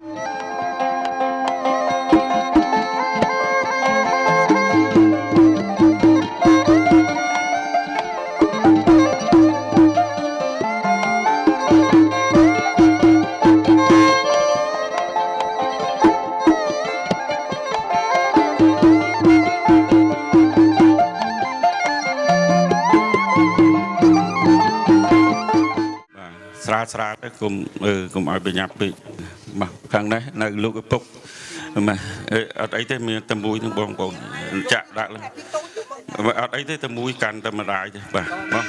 ស្រាទៅគុំឲ្យបញ្ញាប់ពេកបាទខាងនេះនៅលោកឪពុកបាទអត់អីទេមានតែមួយនឹងបងប្អូនចាក់ដាក់ឡើងអត់អីទេតែមួយកាន់តែម្ដាយទេបាទបង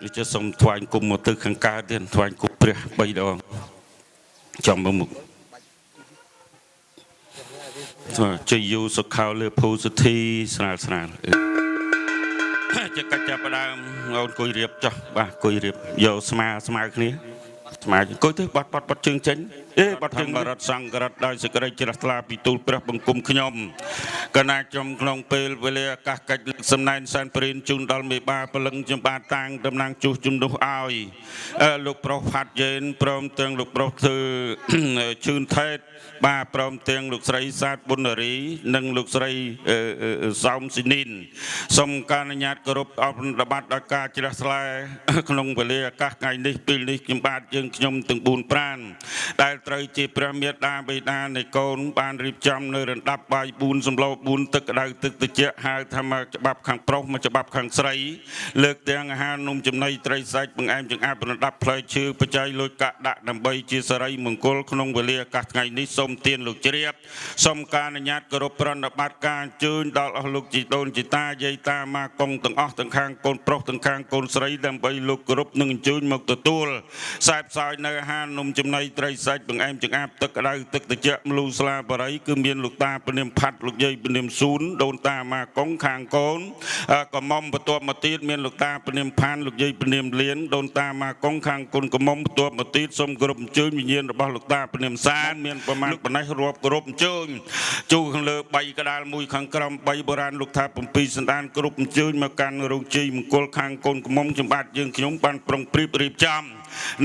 វាជាសុំថ្វាយគុំមកទៅខាងកើតទៀតថ្វាយគុំព្រះ3ដងចំមុខជ័យយូសុខោលើភូសុធីស្រាលស្រាលជាកិច្ចចាប់ផ្ដើមអូនអង្គុយរៀបចុះបាទអង្គុយរៀបយកស្មើគ្នាស្មើអង្គុយទៅបាត់ជើងចេញបាត់ជើងបរិទ្ធសង្ឃរដ្ឋដោយសេចក្តីជ្រះថ្លាពីទូលព្រះបង្គំខ្ញុំកណាចំក្នុងពេលវេលាអាកាសកិច្ចសំណែនសែនព្រានជូនដល់មេបាពលឹងចំបាតាំងតំណាងជួសជំនួសឲ្យលោកប្រុសផាត់យេនព្រមទាំងលោកប្រុសធ្វើជឿនថេតបាទព្រមទាំងលោកស្រីសាទបុណ្ណរីនិងលោកស្រីសោមស៊ីនីនសូមការអនុញ្ញាតគោរពអបអរសាទរដល់ការជ្រះថ្លាក្នុងវេលាអាកាសថ្ងៃនេះពេលនេះខ្ញុំបាទយើងខ្ញុំទាំង4ប្រានដែលត្រូវជាព្រះមេដាបិតានៃកូនបានរៀបចំនៅរណ្ដាប់បាយ4សម្ល4ទឹកក្តៅទឹកត្រជាក់ហៅថាមកច្បាប់ខាងប្រុសមកច្បាប់ខាងស្រីលើកទាំងអាហារនំចំណីត្រីសាច់បង្អែមចង្អាបរណ្ដាប់ផ្លែឈើបច្ច័យលុយកាក់ដាក់ដើម្បីជាសិរីមង្គលក្នុងវេលាអាកាសថ្ងៃនេះសូមទានលោកជ្រាបសូមការអនុញ្ញាតគោរពប្រណិប័តការអញ្ជើញដល់អស់លោកជីដូនជីតាយាយតាម៉ាកុងទាំងអស់ទាំងខាងកូនប្រុសទាំងខាងកូនស្រីដើម្បីលោកគោរពនិងអញ្ជើញមកទទួលខ្សែផ្សាយនៅអាហារនំចំណីត្រីសាច់បង្អែមចង្អាបទឹកក្តៅទឹកត្រជាក់មលូស្លាបរិយគឺមានលោកតាពនាមផាត់លោកយាយពនាមស៊ូនដូនតាម៉ាកុងខាងកូនកំមុំបន្ទាប់មកទៀតមានលោកតាពនាមផានលោកយាយពនាមលៀនដូនតាម៉ាកុងខាងកូនកំមុំបន្ទាប់មកទៀតសូមគោរពអញ្ជើញវិញ្ញាណរបស់លោកតាពនាមសានមានប្រមាណប៉ុណ្ណេះរាប់គោរពអញ្ជើញជួខាងលើ3ក្តារមួយខាងក្រោម3បុរាណលោកថា7សន្តានគ្រប់អញ្ជើញមកកាន់រោងជ័យមង្គលខាងកូនកំមុំចំបាត់យើងខ្ញុំបានប្រុងប្រៀបរៀបចំ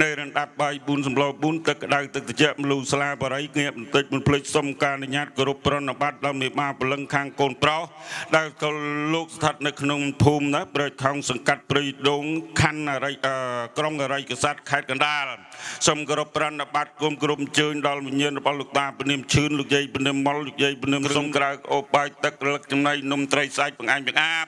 នៅរណ្ដាប់បាយ4សម្ល4ទឹកក្តៅទឹកត្រជាក់មលូស្លាបរិយងាកបន្តិចមិនភ្លេចសុំការអនុញ្ញាតគោរពប្រណិប័តដល់មេបាពលឹងខាងកូនប្រុសដែលក៏លោកស្ថិតនៅក្នុងភូមិណាប្រខំសង្កាត់ព្រៃដងខណ្ឌអរិយក្រុងអរិយកស័ក្តិខេត្តកណ្ដាលសូមគោរពប្រណិប័តគុំគ្រប់អញ្ជើញដល់វិញ្ញាណរបស់លោកតាពនាមឈឿនលោកយាយពនាមមុលលោកយាយពនាមសុំក្រៅអូបាយទឹករលឹកចំណៃនំត្រីសាច់បង្អែមបង្អាប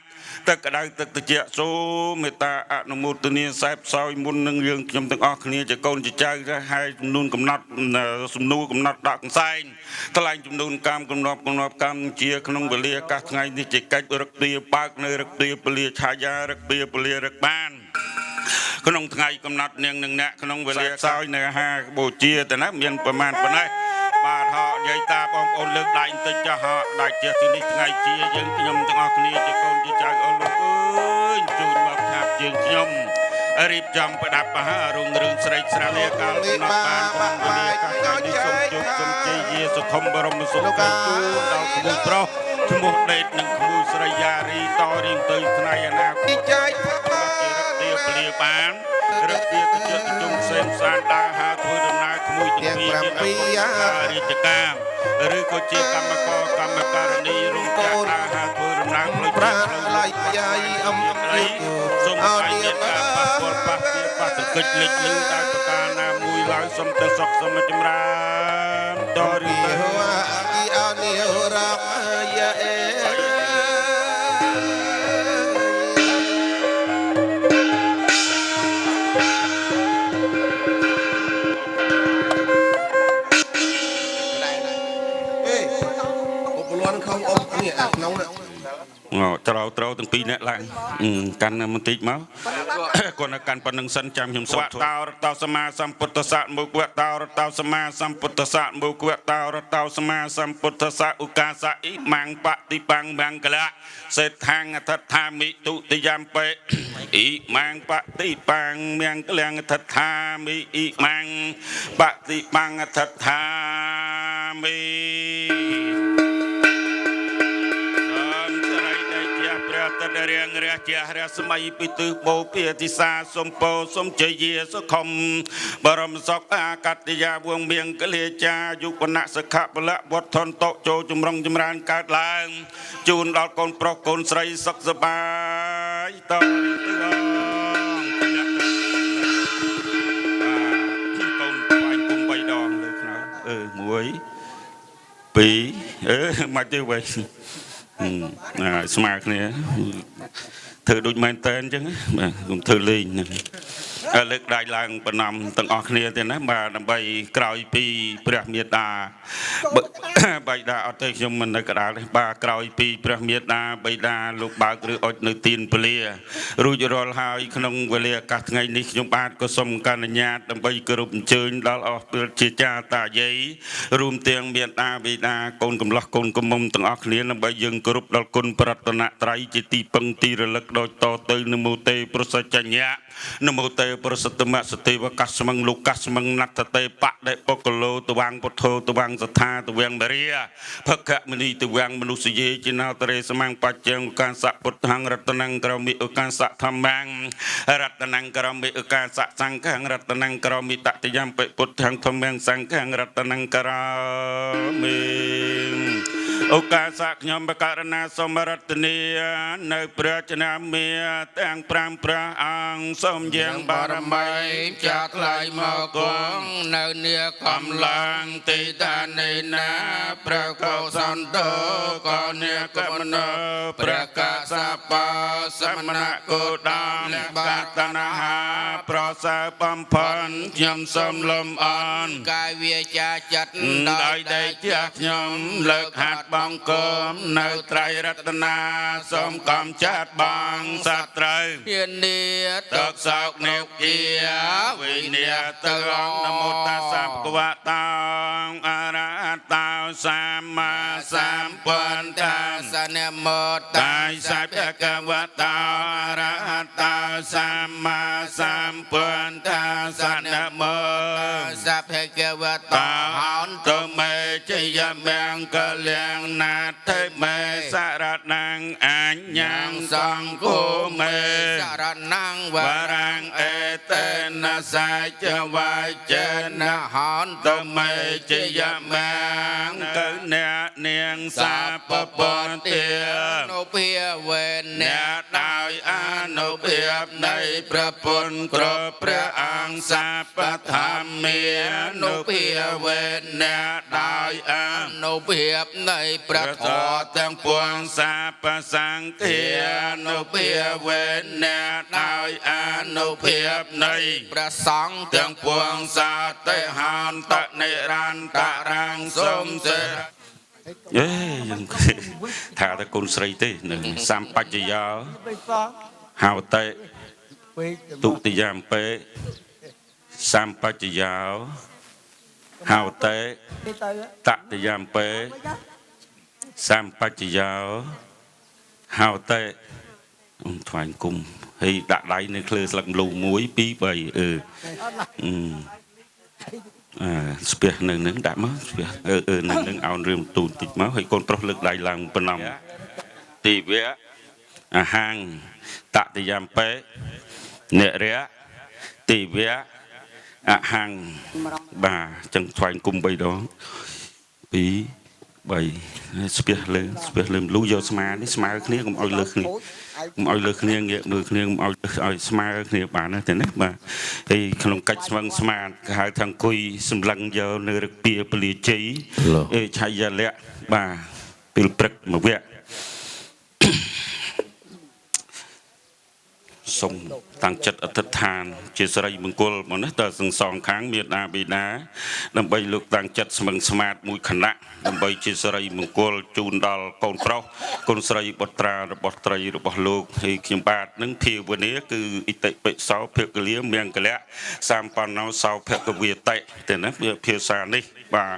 ទឹកក្តៅទឹកត្រជាក់សូមមេត្តាអនុមោទនាសែបសោយមុននឹងយើងខ្ញុំទាំងអស់គ្នាជាកូនជាចៅហើយចំនួនកំណត់សំណួរកំណត់ដាក់កន្សែងថ្លែងចំនួនកម្មកំណត់កម្មជាក្នុងវេលាអាកាសថ្ងៃនេះជាកិច្ចរឹកទាបើកនៅរឹកទាពលាឆាយារឹកទាពលារឹកបានក្នុងថ្ងៃកំណត់នាងនឹងអ្នកក្នុងវេលាសោយនៅអាហារបូជាតែណាមានប្រមាណប៉ុណ្ណេះបាទហោយាយតាបងប្អូនលើកដៃបន្តិចចាស់ហោដាច់ជាទីនេះថ្ងៃជាយើងខ្ញុំទាំងអស់គ្នាជាកូនជាចៅអស់លោកអើយជួយមកថាប់ជាងខ្ញុំរៀបចំប្រដាប់អាហាររុងរឿងស្រេកស្រាលកាលកំណត់បានក្នុងវេលាកាលនេះសូមជោគសូមជ័យយាសុខុមបរមសុខជូនដល់ក្មួយប្រុសឈ្មោះដេតនិងក្មួយស្រីយ៉ារីតរៀងទៅថ្ងៃអនាគតច័យថាជារកទាពលាបានរកទាទៅជិតជុំផ្សេងផ្សានដើរហាធ្វើដំណើរក្មួយទាំងពីរជារាជការឬក៏ជាកម្មករកម្មការនីរោងចក្រដើរហាធ្វើដំណើរផ្លូវប្រាណឡាយយាយអំរីសូមឲ្យមានការប៉ះពាល់ប៉ះទាប៉ះទង្គិចលេចលឺដោយប្រការណាមួយឡើយសូមតែសុខសូមចម្រើនតរិយអនិរៈយាអេត្រូវទាំងពីរអ្នកឡើងកាន់បន្តិចមកគាត់នៅកាន់ប៉ុណ្្នឹងសិនចាំខ្ញុំសូមតោរតោសម្មាសម្ពុទ្ធស្សៈមុខវតោរតោសម្មាសម្ពុទ្ធស្សៈមុខវតោរតោសម្មាសម្ពុទ្ធស្សៈឧកាសៈអ៊ីម៉ាំងបតិបាំងមង្គលៈសេដ្ឋាងអថដ្ឋាមិទុតិយំបេអ៊ីម៉ាំងបតិបាំងមង្គលៈអថដ្ឋាមិអ៊ីម៉ាំងបតិបាំងអថដ្ឋាមិត រៀងរះជារះស្មៃពីទិសបូភាទិសាសំពោសំជ័យយាសុខំបរមសុខអាកតយាវងមៀងកលេចាយុគណៈសខពលៈវត្តថនតោចូលចម្រុងចម្រើនកើតឡើងជូនដល់កូនប្រុសកូនស្រីសុខសប្បាយតទៅកូនថ្វាយគុំ3 ដងលើខ្នើ1 2មកទៅវិញស្មើគ្នាធ្វើដូចមែនតើអញ្ចឹងបាទខ្ញុំធ្វើលេងលើកដៃឡើងប្រណំទាំងអស់គ្នាទេណាបាទដើម្បីក្រោយពីព្រះមេត្តាបិតាអត់ទេខ្ញុំមិននៅកដាលទេបាទក្រោយពីព្រះមេត្តាបិតាលោកបើកឬអុចនៅទីនពលីរួចរាល់ហើយក្នុងវេលាឱកាសថ្ងៃនេះខ្ញុំបាទក៏សូមកណ្ណាតដើម្បីគោរពអញ្ជើញដល់អស់ពលជាចាតាយាយរួមទាំងមេត្តាបិតាកូនកំឡោះកូនកំមុំទាំងអស់គ្នាដើម្បីយើងគោរពដល់គុណប្រតនត្រ័យជាទីពឹងទីរលឹកដោយតទៅនមោទេប្រសច្ចញ្ញៈនមោទេប្រសិទ្ធមសទេវកាស្មឹងលោកកាស្មឹងណត្តទេបដិបកលោតវាងពុទ្ធោតវាងសថាតវាងមរិយភកមនីតវាងមនុស្សយេជាណោតរេសមង្បច្ចង្កាសៈពុទ្ធังរតនង្ក្រមិឧកាសៈធម្មង្រតនង្ក្រមិឧកាសៈសង្ឃង្រតនង្ក្រមិតតិយំបិពុទ្ធังធម្មង្សង្ឃង្រតនង្ក្រមិឱកាសៈខ្ញុំបករណាសូមរតនីនៅព្រះចនាមាទាំង5ព្រះអង្គសូមយាងបារមីចាក់ថ្លៃមកគង់នៅនាកំឡុងទីតានេណាព្រះកោសន្តោក៏នាគមនោព្រះកាសបោសមណៈគោដំបាតនហាប្រសើរបំផុនខ្ញុំសូមលំអរកាយវាចាចិត្តដោយដេកជាខ្ញុំលើកហាត់បងកុំនៅត្រៃរតនាសូមកំចាត់បងសត្រូវធានាទុកសោកនេវជាវិញ្ញាទៅអង្គនមោតាសៈភគវតោអរហតោសម្មាសម្ពុទ្ធតាសនមោតាសៈភគវតោអរហតោសម្មាសម្ពុទ្ធតាសនមោសៈភគវតោហន្តមេជយមង្គលាំងណាទេមេសារណងអញ្ញងសង្ឃោមេសារណងវរាំងអេតេនសាចវាចេនហន្តមេជយមង្គអ្នកនាងសាពពន្ទានុភាវេអ្នកដោយអនុភាពនៃព្រះពុទ្ធគ្រប់ព្រះអង្គសាពធម្មានុភាវេអ្នកដោយអនុភាពនៃព្រះធម៌ទាំងពួងសាបសង្ឃានុភាវេអ្នកដោយអនុភាពនៃព្រះសង្ឃទាំងពួងសាតិហន្តនិរន្តរាំងសុំសេយើងថាតែកូនស្រីទេនឹងសម្បច្ចយោហៅតែទុតិយំពេសម្បច្ចយោហៅតែតតិយំពេសម្បច្ចយោហៅតែថ្វាយគុំហើយដាក់ដៃនៅឃ្លើស្លឹកម្លូ1 2 3ស្ពះនៅនឹងដាក់មកស្ពះនៅនឹងអោនរឿងទូនតិចមកហើយកូនប្រុសលើកដៃឡើងប្រណំទីវៈអាហាងតតិយំពេនិរៈទីវៈអហាំងបាទចឹងថ្វាយគុំ3 ដង 2 3ស្ពះលើលូយកស្មានេះស្មើគ្នាកុំឲ្យលើគ្នាងាកមើលគ្នាកុំឲ្យស្មើគ្នាបានណាទេណាបាទហើយក្នុងកិច្ចស្វឹងស្មានគេហៅថាអង្គុយសម្លឹងយកនៅរឹកពីពលាជ័យឆៃយលៈបាទពេលព្រឹកមួយវគ្គសូមតាំងចិត្តអធិដ្ឋានជាសិរីមង្គលមកនេះតើសងខាងមេដាបេដាដើម្បីលោកតាំងចិត្តស្មឹងស្មាតមួយគណៈដើម្បីជាសិរីមង្គលជូនដល់កូនប្រុសកូនស្រីបុត្រារបស់ត្រីរបស់លោកហើយខ្ញុំបាទនឹងភាវនាគឺអិតិបិសោភគលាមង្គលៈសម្បណ្ណោសោភគវិតិទេណាភាសានេះបាទ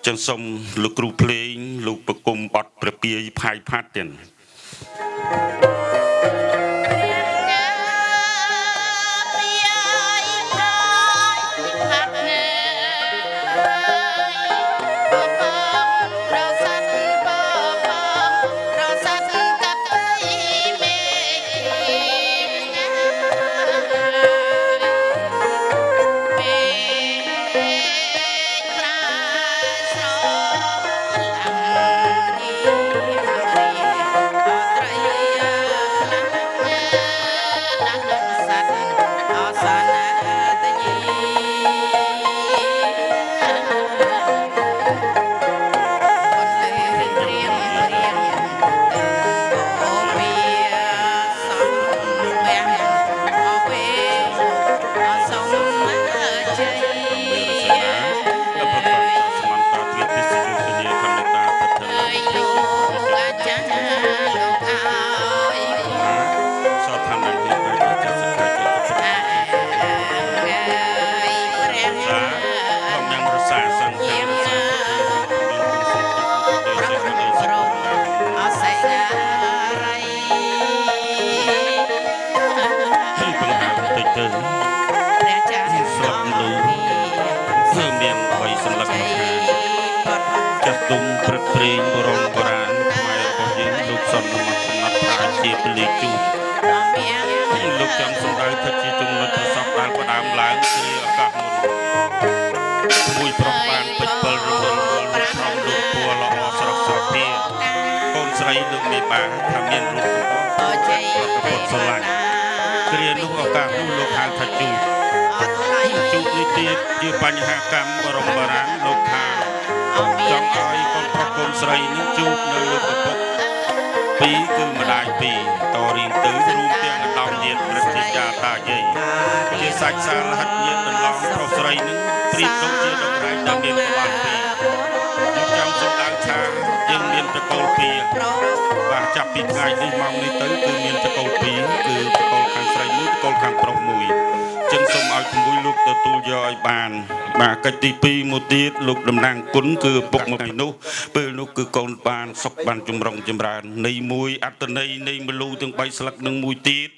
ចឹងសូមលោកគ្រូភ្លេងលោកប្រគំបទព្រះពាយផាយផាត់ទៀត เ ទុំព្រឹកព្រេងបរមបុរាណខ្មែររបស់យើងលោកសំណមកកំណត់ប្រាជ្ញាពលិជូលោកចង់សម្ដៅថាជាចំណុចប្រសពដែលផ្ដើមឡើងគ្រាឱកាសមុនមួយប្រុសបានពេចពិលរវល់វល់លោកប្រងលោកពួរល្អស្រស់ស្រស់ពីកូនស្រីលោកមេបាថាមានរូបសម្បត្តិប្រពុតស្រឡាញ់គ្រានោះឱកាសនោះលោកហៅថាជូតនេះទៀតជាបញ្ហាកម្មបរមបុរាណលោកថាចង់ឲ្យកូនប្រុសកូនស្រីនឹងជួបនៅលើឪពុកពីរគឺម្ដាយពីរតរៀងទៅរួមទាំងអន្តរញាតិព្រះជាចាតាយាយជាសាច់សាលហិតញាតិបន្លំប្រុសស្រីនឹងព្រៀបដូចជាដងរែកដែលមានក្បាលពីរខ្ញុំចង់សម្ដៅថាយើងមានតកូលពីរបាទចាប់ពីថ្ងៃនេះម៉ោងនេះទៅគឺមានតកូលពីរគឺតកូលខាងស្រីមួយតកូលខាងប្រុសមួយចឹងសូមឲ្យជាមួយលោកទទួលយកឲ្យបានបាទកិច្ចទី2មួយទៀតលោកតំណាងគុណគឺពុកមួយនោះពេលនោះគឺកូនបានសុខបានចម្រុងចម្រើននៃមួយអត្តន័យនៃមលូទាំង3ស្លឹកនឹងមួយទៀត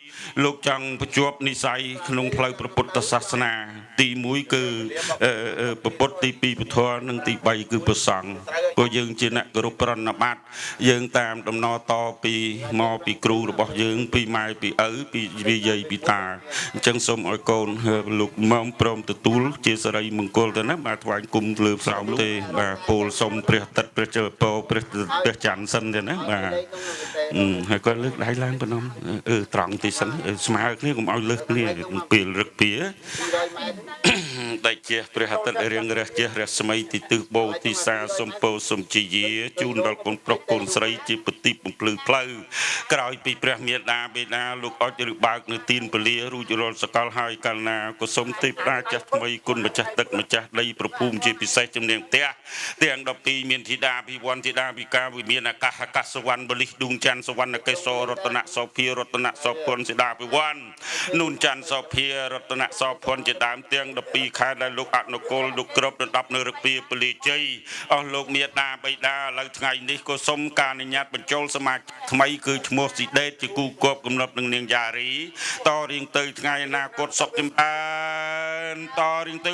លោកចង់បញ្ជាប់និស័យក្នុងផ្លូវព្រះពុទ្ធសាសនាទី1គឺព្រះពុទ្ធទី2ពធនិងទី3គឺព្រះសង្ឃព្រោះយើងជាអ្នកគោរពប្រណិប័តយើងតាមដំណតពីមកពីគ្រូរបស់យើងពីម៉ែពីឪពីយាយពីតាអញ្ចឹងសូមឲ្យកូនលោកមកព្រមទទួលជាសិរីមង្គលទៅណាបាទថ្វាយគុំលើស្រោមទេបាទពោលសូមព្រះទឹកព្រះជើពរព្រះច័ន្ទសិនទេណាបាទហើយគាត់លើកដៃឡើងប៉ុណ្ណឹងត្រង់ទីសិនស្មើគ្នាកុំឲ្យលើសគ្នាពេលរឹកពីដែលជាព្រះអាទិត្យរៀងរះជារស្មីទីទិសបូទីសាសំពោសំជាយាជូនដល់កូនប្រុសកូនស្រីជាពតិបំភ្លឺផ្លូវក្រោយពីព្រះមេដាបេដាលោកអុចឬបើកនៅទីនពលារួចរាល់សកលហើយកាលណាក៏សូមទេពតាចាស់ថ្មីគុណម្ចាស់ទឹកម្ចាស់ដីប្រភូមិជាពិសេសជំនាញផ្ទះទាំង12មានធីតាភិវ័នធីតាភិការវិមានអាកាសសវណ្ណបលិសឌូងច័ន្ទសវណ្ណកេសររតនសោភារតនសោភុនសេដាភិវ័ននូនច័ន្ទសោភារតនសោភុនជាដើមទាំង12ខែដែលលោកអនុគលលោកក្របដណ្ដប់នៅរពាពលិជ័យអស់លោកមេដាបៃតាឥឡូវថ្ងៃនេះក៏សូមការអនុញ្ញាតបញ្ចូលសមាជិកថ្មីគឺឈ្មោះស៊ីដេតជាគូគប់កំណត់នឹងនាងយ៉ារីតរៀងទៅថ្ងៃអនាគតសុខចម្រើនតរៀងទៅ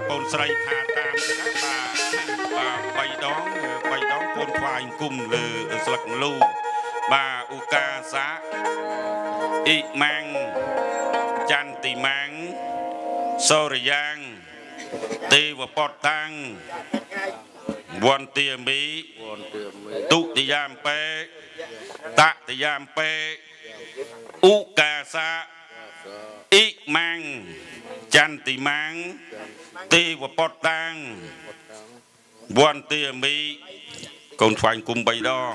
កូនស្រីថាតាមទៅណាបាទ3ដងកូនថ្វាយគុំលើស្លឹកលូបាទឧកាសាអ៊ីម៉ាំងចន្ទទីម៉ាំងសូរយ៉ាងទេវពតតាំងវន្ទាមីទុតិយាមពេតតិយាមពេឧកាសាអ៊ីម៉ាំងចន្ទទីម៉ាំងទេវពតតាំងវន្ទាមីកូនថ្វាយគុំ3ដង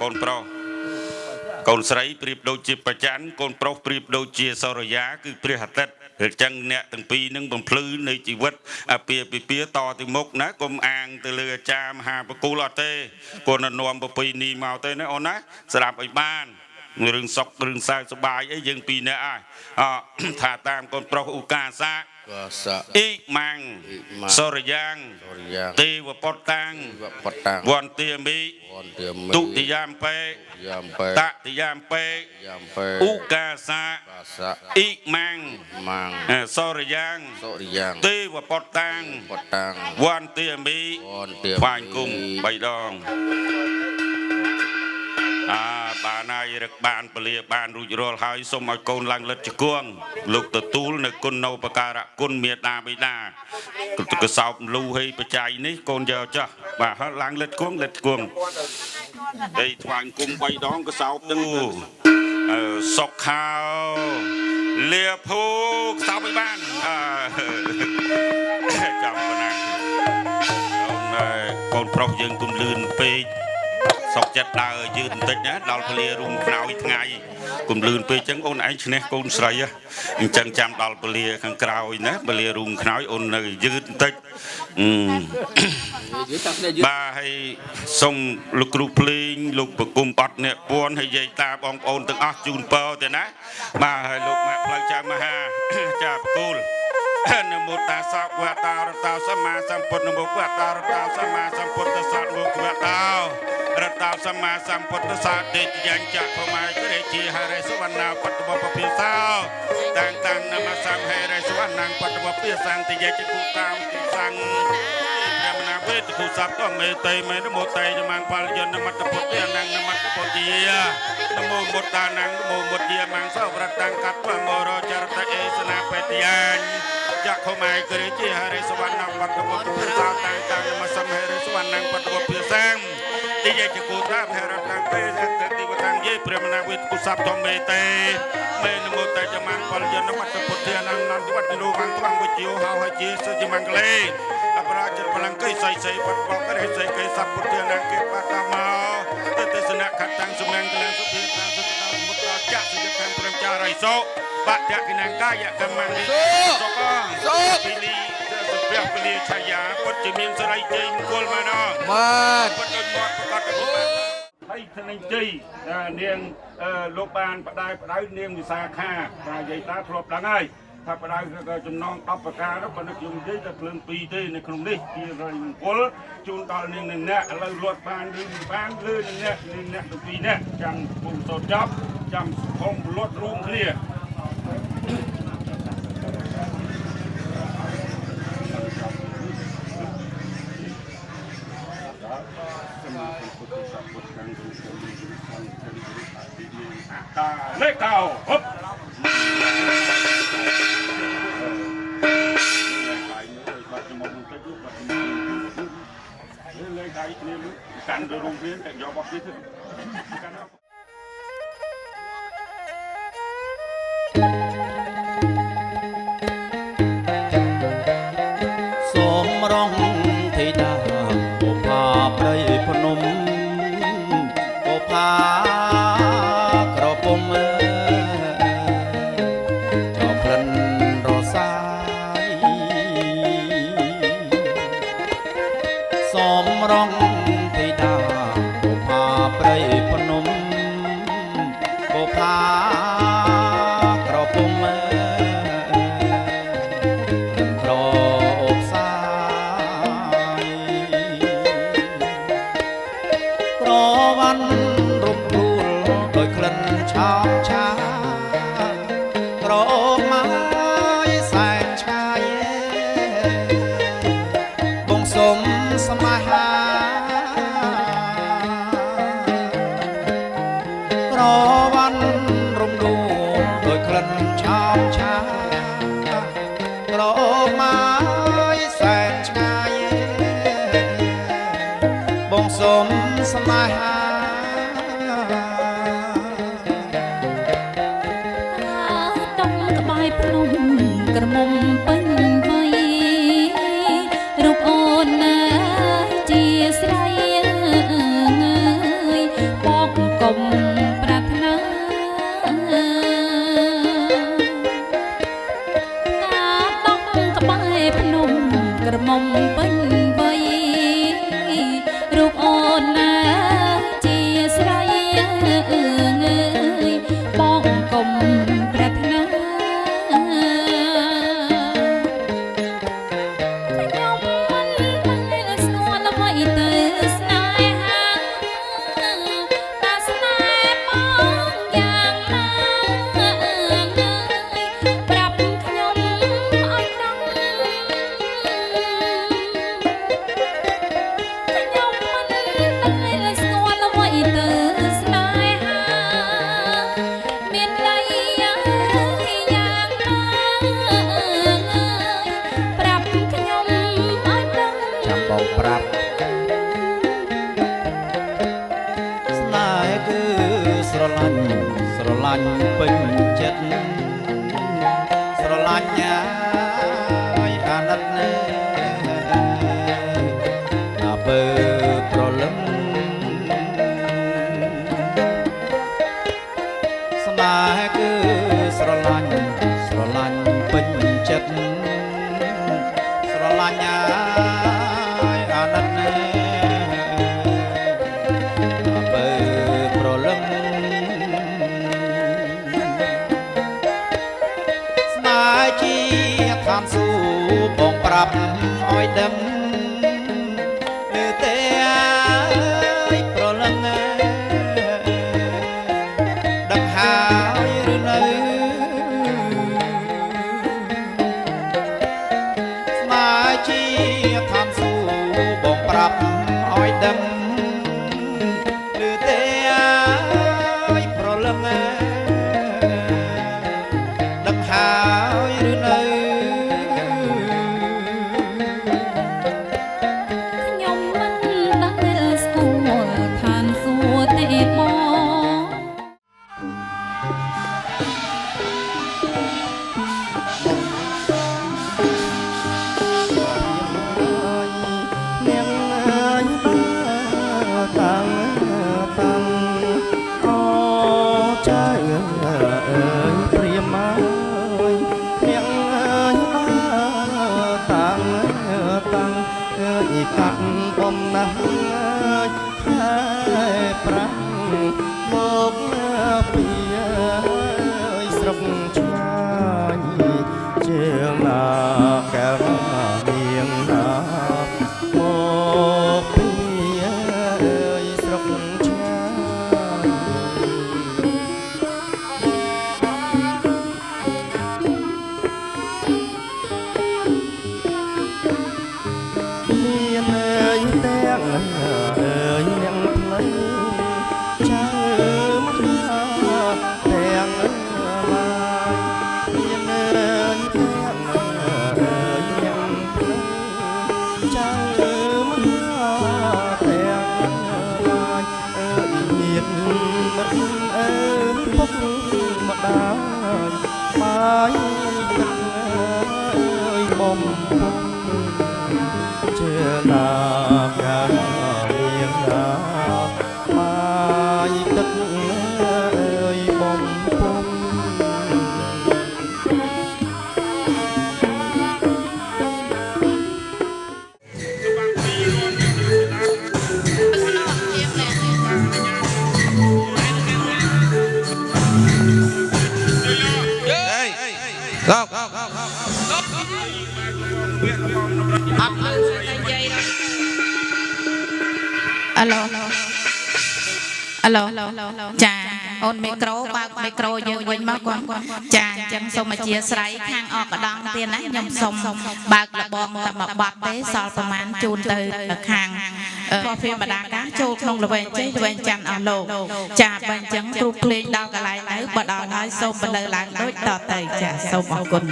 កូនប្រុសកូនស្រីប្រៀបដូចជាបច្ច័នកូនប្រុសប្រៀបដូចជាសរយាគឺព្រះអាទិត្យអញ្ចឹងអ្នកទាំងពីរនឹងបំភ្លឺនៃជីវិតអាពាហ៍ពិពាហ៍តទៅមុខណាកុំអាងទៅលើអាចារ្យមហាបកុលអត់ទេកូននាំប្រពៃណីមកទេណាអូនណាស្ដាប់ឲ្យបានរឿងសុខរឿងសើចសប្បាយអីយើងពីរនាក់ហើយថាតាមកូនប្រុសឧកាសាអ៊ីម៉ាំងសូរយ៉ាងទេវពតតាំងវន្ទាមីទុតិយាមពេតតិយាមពេឧកាសាអ៊ីម៉ាំងសូរយ៉ាងទេវពតតាំងវន្ទាមីថ្វាយគុំ3ដងបានហើយរឹកបានពលាបានរួចរាល់ហើយសូមឲ្យកូនឡើងលិតជគួងលោកទទួលនៅគុណនៅបការៈគុណមេដាបិតាកសោបលូហើយបច្ច័យនេះកូនយកចាស់បាទហើយឡើងលិតគួងហើយថ្វាយគុំ3ដងកសោបនឹងសុកខោលាភូកសោបឲ្យបានចាំប៉ុណ្ណាកូនប្រុសយើងគុំលឿនពេកសុកចិត្តដើរយឺតបន្តិចណាដល់ពលារួមខ្នើយថ្ងៃគុំលឿនពេកអញ្ចឹងអូនឯងឈ្នះកូនស្រីអញ្ចឹងចាំដល់ពលាខាងក្រោយណាពលារួមខ្នើយអូននៅយឺតបន្តិចបាទហើយសូមលោកគ្រូភ្លេងលោកប្រគុំអត់អ្នកពួនហើយយាយតាបងប្អូនទាំងអស់ជូនពរទៅណាបាទហើយលោកម៉ាក់ផ្លូវចៅមហាចាបកូលនមោតាសៈវតារតោសម្មាសម្ពុទ្ធនមោវតារតោសម្មាសម្ពុទ្ធសៈមុខវតោរតោ សម្មាសម្ពុទ្ធសាទេយ៉ាងចាក់ប្រមាយក្រេជាហរិសវណ្ណាបតបពភិសោតាំងនមសម្ហេរិសវណ្ណាបតបភិសន្តិយជគុតាមទីសង្ឃព្រះមណាវេទគុស័ព្ទមេតេមេនមោតេយមង្គផលយនមត្តពុទ្ធិអនងនមត្តពុទ្ធិនមោមុតតានងនមោមុតយាមង្គសវរតាំងកត្វមរចរតអេសនាបេតយាញចាក់ប្រមាយក្រេជាហរិសវណ្ណាបតបភិសោតាំងនមសម្ហេរិសវណ្ណាបតបភិសន្តិយជគុតាមហេរតាំងពេសតិវតាំងយេព្រះមណាវេទគុស័ព្ទមេតេមេនមោតេយមង្គផលយនមត្តពុទ្ធិអនងនមត្តវត្តលោវង្គវិជ្ជាហៅហជាសុជមង្គលេអបរាជបលង្កៃសៃសៃបតបករេសៃកៃសពុទ្ធិអនង្គេបតមោទេសនៈខតាំងសមង្គលសុភិតាសុខតាមុតតចសិយកម្មព្រមចារៃសោបតកិណង្កាយកម្មនិសុខសុពីលីសុភពលីឆាយាពុទ្ធមានសរៃជ័យមង្គលមកណបាទពុទ្ធមកប្រកាសហើយធនជ័យនាងលោកបានបដៅនាងវិសាខាតែយាយតាធ្លាប់ដឹងហើយថាបដៅក៏ចំណង10ប្រការនោះក៏នឹកខ្ញុំនិយាយតែភ្លើង2ទេនៅក្នុងនេះជារយមង្គលជូនដល់នាងនឹងអ្នកឥឡូវលត់បានឬមិនបានឬនឹងអ្នកទាំងពីរនាក់ចាំពុំសូត្រចប់ចាំខំលត់រួមគ្នាលេខកោហប់លេខដៃគ្នាកាន់ទៅរូបវាតែយកបោះទៀតកាន់សូមរងធីតាបុផាព្រៃភ្នំបុផាក្រពុំចោក្លិនរសាយសូមរងធីតាបុផាព្រៃភ្នំបុផាក្រពុំឆោមឆាក្រអូបមកសែនឆាយបងសុំស្មាហាក្រវ៉ាន់រំដួលដោយក្លិនឆោមឆាក្រអូបមកសែនឆាយបងសុំស្មាហាក្រមុំពេញវ័យរូបអូនណាជាស្រីបកកុំប្រាថ្នាតាដកក្បែរភ្នំក្រមុំពេញវ័យរូបអូនណាជាស្រីបកកុំប្រាថ្នាប្រាប់ស្នេហ៍គឺស្រឡាញ់ពេញចិត្តស្រឡាញ់ឲ្យអាណិតណាដល់ពើប្រលឹងស្នេហ៍គឺស្រឡាញ់ពេញចិត្តស្រឡាញ់អាណិតណាបើប្រលឹងស្នេហ៍ជាឋានសួគ៌បងប្រាប់ឲ្យដឹងទេប្រលឹង មកពីស្រុកឆ្ងាយជាងណាកែវនាងណាមកពីស្រុកឆ្ងាយមានទាំងនាងផ្លូវចើមទាំងឡាយមានទាំងនាងផ្លូវចើមទាំងឡាយមានមិត្តពុកម្ដាយបាយទឹកបំពុំជាណាកានាងណាបាយទឹកបំពុំអាឡូចាអូនមីក្រូបើកមីក្រូយើងវិញមកគាត់ចាអញ្ចឹងសូមអធិស្ឋានខាងអកដងទៀតណាខ្ញុំសូមបើកលបងតែមួយបាត់ទេសល់ប្រមាណជូនទៅខាងធម៌បដាកាចូលក្នុងល្វែងជ័យល្វែងច័ន្ទអស់លោកចាបើអញ្ចឹងគ្រូភ្លេងដល់កន្លែងនៅបើដល់ហើយសូមបន្លឺឡើងដូចតទៅចាសូមអរគុណ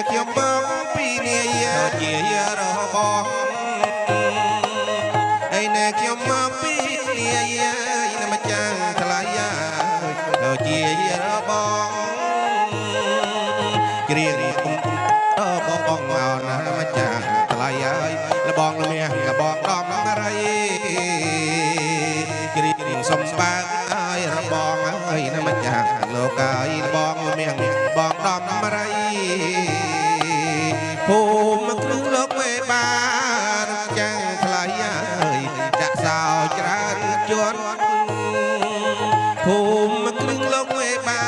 ខ្ញុំបងពីនាជារបស់ឯណែខ្ញុំមកពីនាណាម្ចាស់ថ្លៃជារបស់គ្រៀងគុំបងមកណាម្ចាស់ថ្លៃហើយលបងលមាសលបងដំរីគ្រៀងសំបើកហើយរបងហើយណាម្ចាស់លោកហើយលបងលមាសបងដំរីភូមិគ្រឿងលោកវេបានចាំងថ្លៃហើយចាក់សោច្រើនជាន់ភូមិគ្រឿងលោកវេបា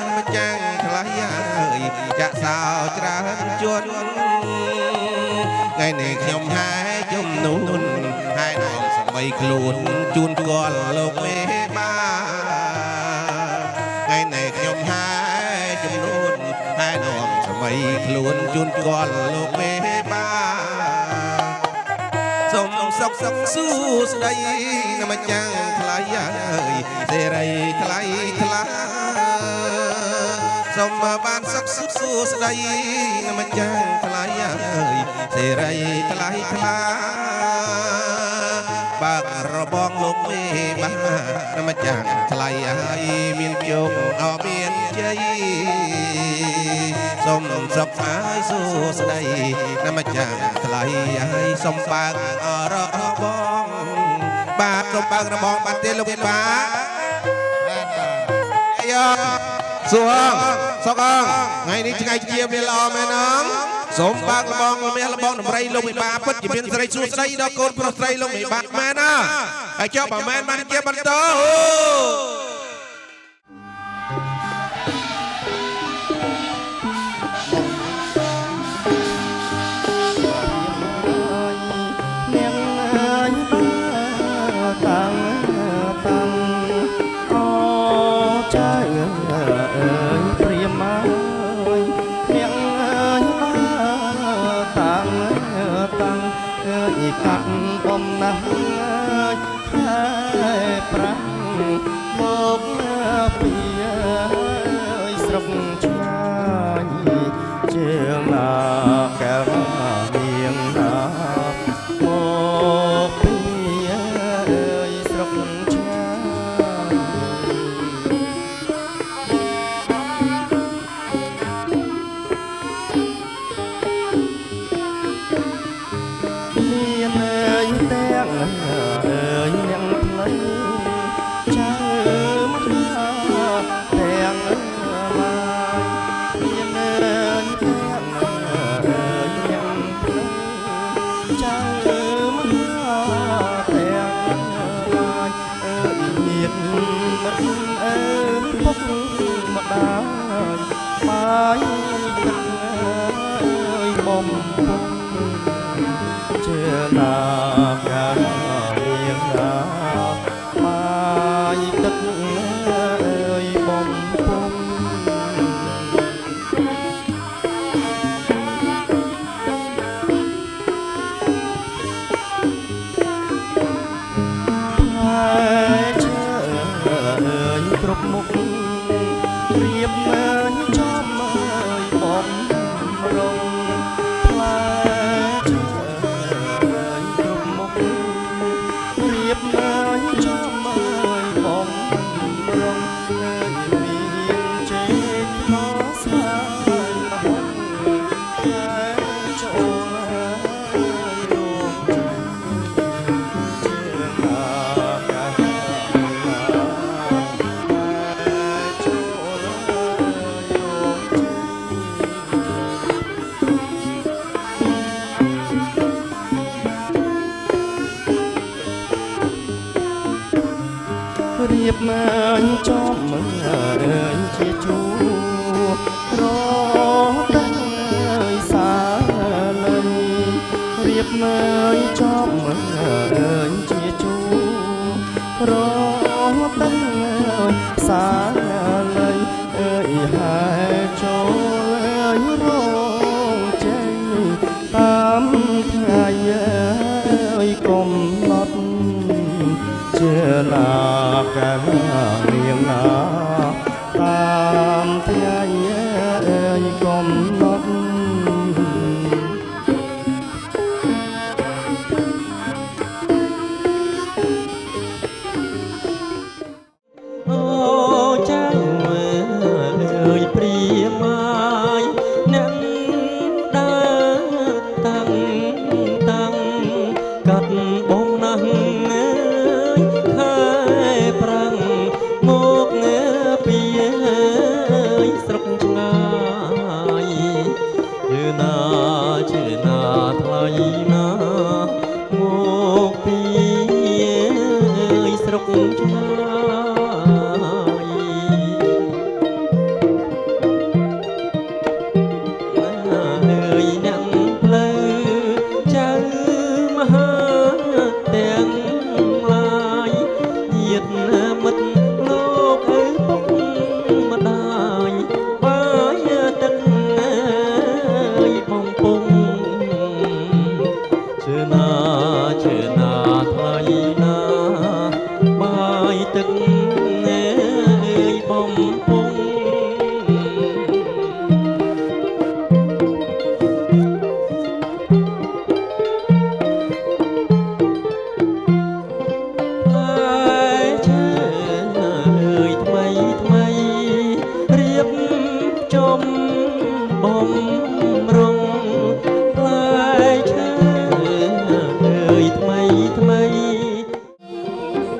នចាំងថ្លៃហើយចាក់សោច្រើនជាន់ថ្ងៃនេះខ្ញុំហែជំនូនហែនាំស្បីខ្លួនជូនគាល់លោកវេបានថ្ងៃនេះខ្ញុំហែជំនូនហែនាំស្បីខ្លួនជូនគាល់លោកមេបាសូមសុខសុខសួស្ដីណាម្ចាស់ថ្លៃអើយសេរីថ្លៃថ្លាសូមបានសុខសុខសួស្ដីណាម្ចាស់ថ្លៃអើយសេរីថ្លៃថ្លាបើករបងលោកមេបាណាម្ចាស់ថ្លៃអើយមានជោគអមានជ័យសូមសុខហើយសួស្ដីណាម្ចាស់ថ្លៃហើយសូមបើកអរបងបាទសូមបើករបងបានទេលោកបាទអាយ៉សួងសុកថ្ងៃនេះថ្ងៃជាវាល្អមែនអងសូមបើកលបងមាសលបងដំរីលោកវិបាពិតជាមានសេរីសួស្ដីដល់កូនប្រុសស្រីលោកវិបាមែនណាហើយចុះបើមែនបានជាបន្តកាត់បំណាស់ខែប្រាំងមកពី យទឹកអើយបំពុំជាណាកាលៀងណាបាយទឹកអើយបំពុំគ្រប់មុខរៀបមើលចំមើលបំរងផ្លែឈើគ្រប់មុខរៀបមើលចំមើលបំរងមានចេកខ្លោស្វាយហុកតែចូលរងជាណាការៀបមើលចំមើលជាជួរតែសាលីរៀបមើលចំមើលជាជួរតែសាលីអើយហើយចូលរងចេញតាមថ្ងៃអើយកុំឡត់ជាណាកាលៀងណាតាមថ្ងៃអើយកុំឡត់អូចាស់អើយព្រាមាយអ្នកដើរតាំងកាត់បងណាស់ស្រុកឆ្ងាយជាណាថ្លៃណាមកពីស្រុកឆ្ងាយអើយអ្នកផ្លូវចៅមហាទាំងឡាយញាតិមិត្តលោកឪពុកម្ដាយបាយទឹកអើយបំពុងជាណាថ្លៃណាបាយទឹកអើយបំពុងបំរុងផ្លែឈើអើយថ្មី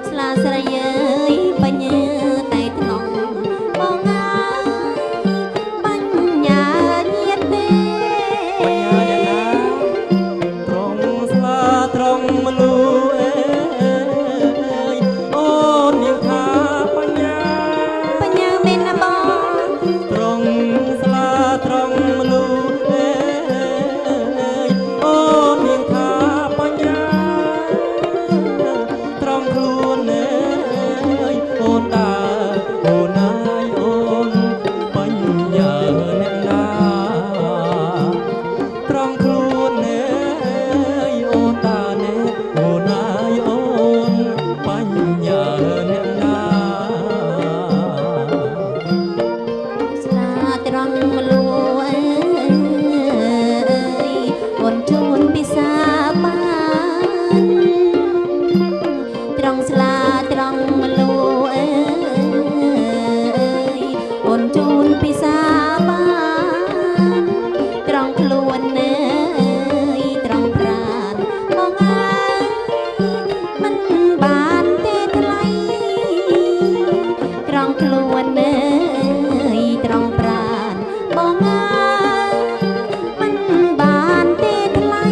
ស្លាស្រីអើយបញ្ញាតែក្នុងបងអើយបញ្ញាញាតទេបញ្ញាយ៉ាងណាត្រង់ស្លាត្រង់មនុស្សអើយអូននាងថាបញ្ញាមានណាបងត្រង់ស្លាត្រង់មនុស្សអើយអូននាងថាបញ្ញាត្រង់ខ្លួនអើយអូនដើរអូនណាយអូនបញ្ញាអ្នកណាត្រង់ខ្លួនអើយអូនដើរអូនណាយអូនបញ្ញាអ្នកណាស្លាត្រង់មលូអើយអូនជួនពិសាបានត្រង់ស្លាត្រង់មលូអើយអូនជួនពិសាបានត្រង់ខ្លួនអើយត្រង់ប្រាណបងអើយមិនបានទេថ្លៃត្រង់ខ្លួនអើយត្រង់ប្រាណបងអើយមិនបានទេថ្លៃ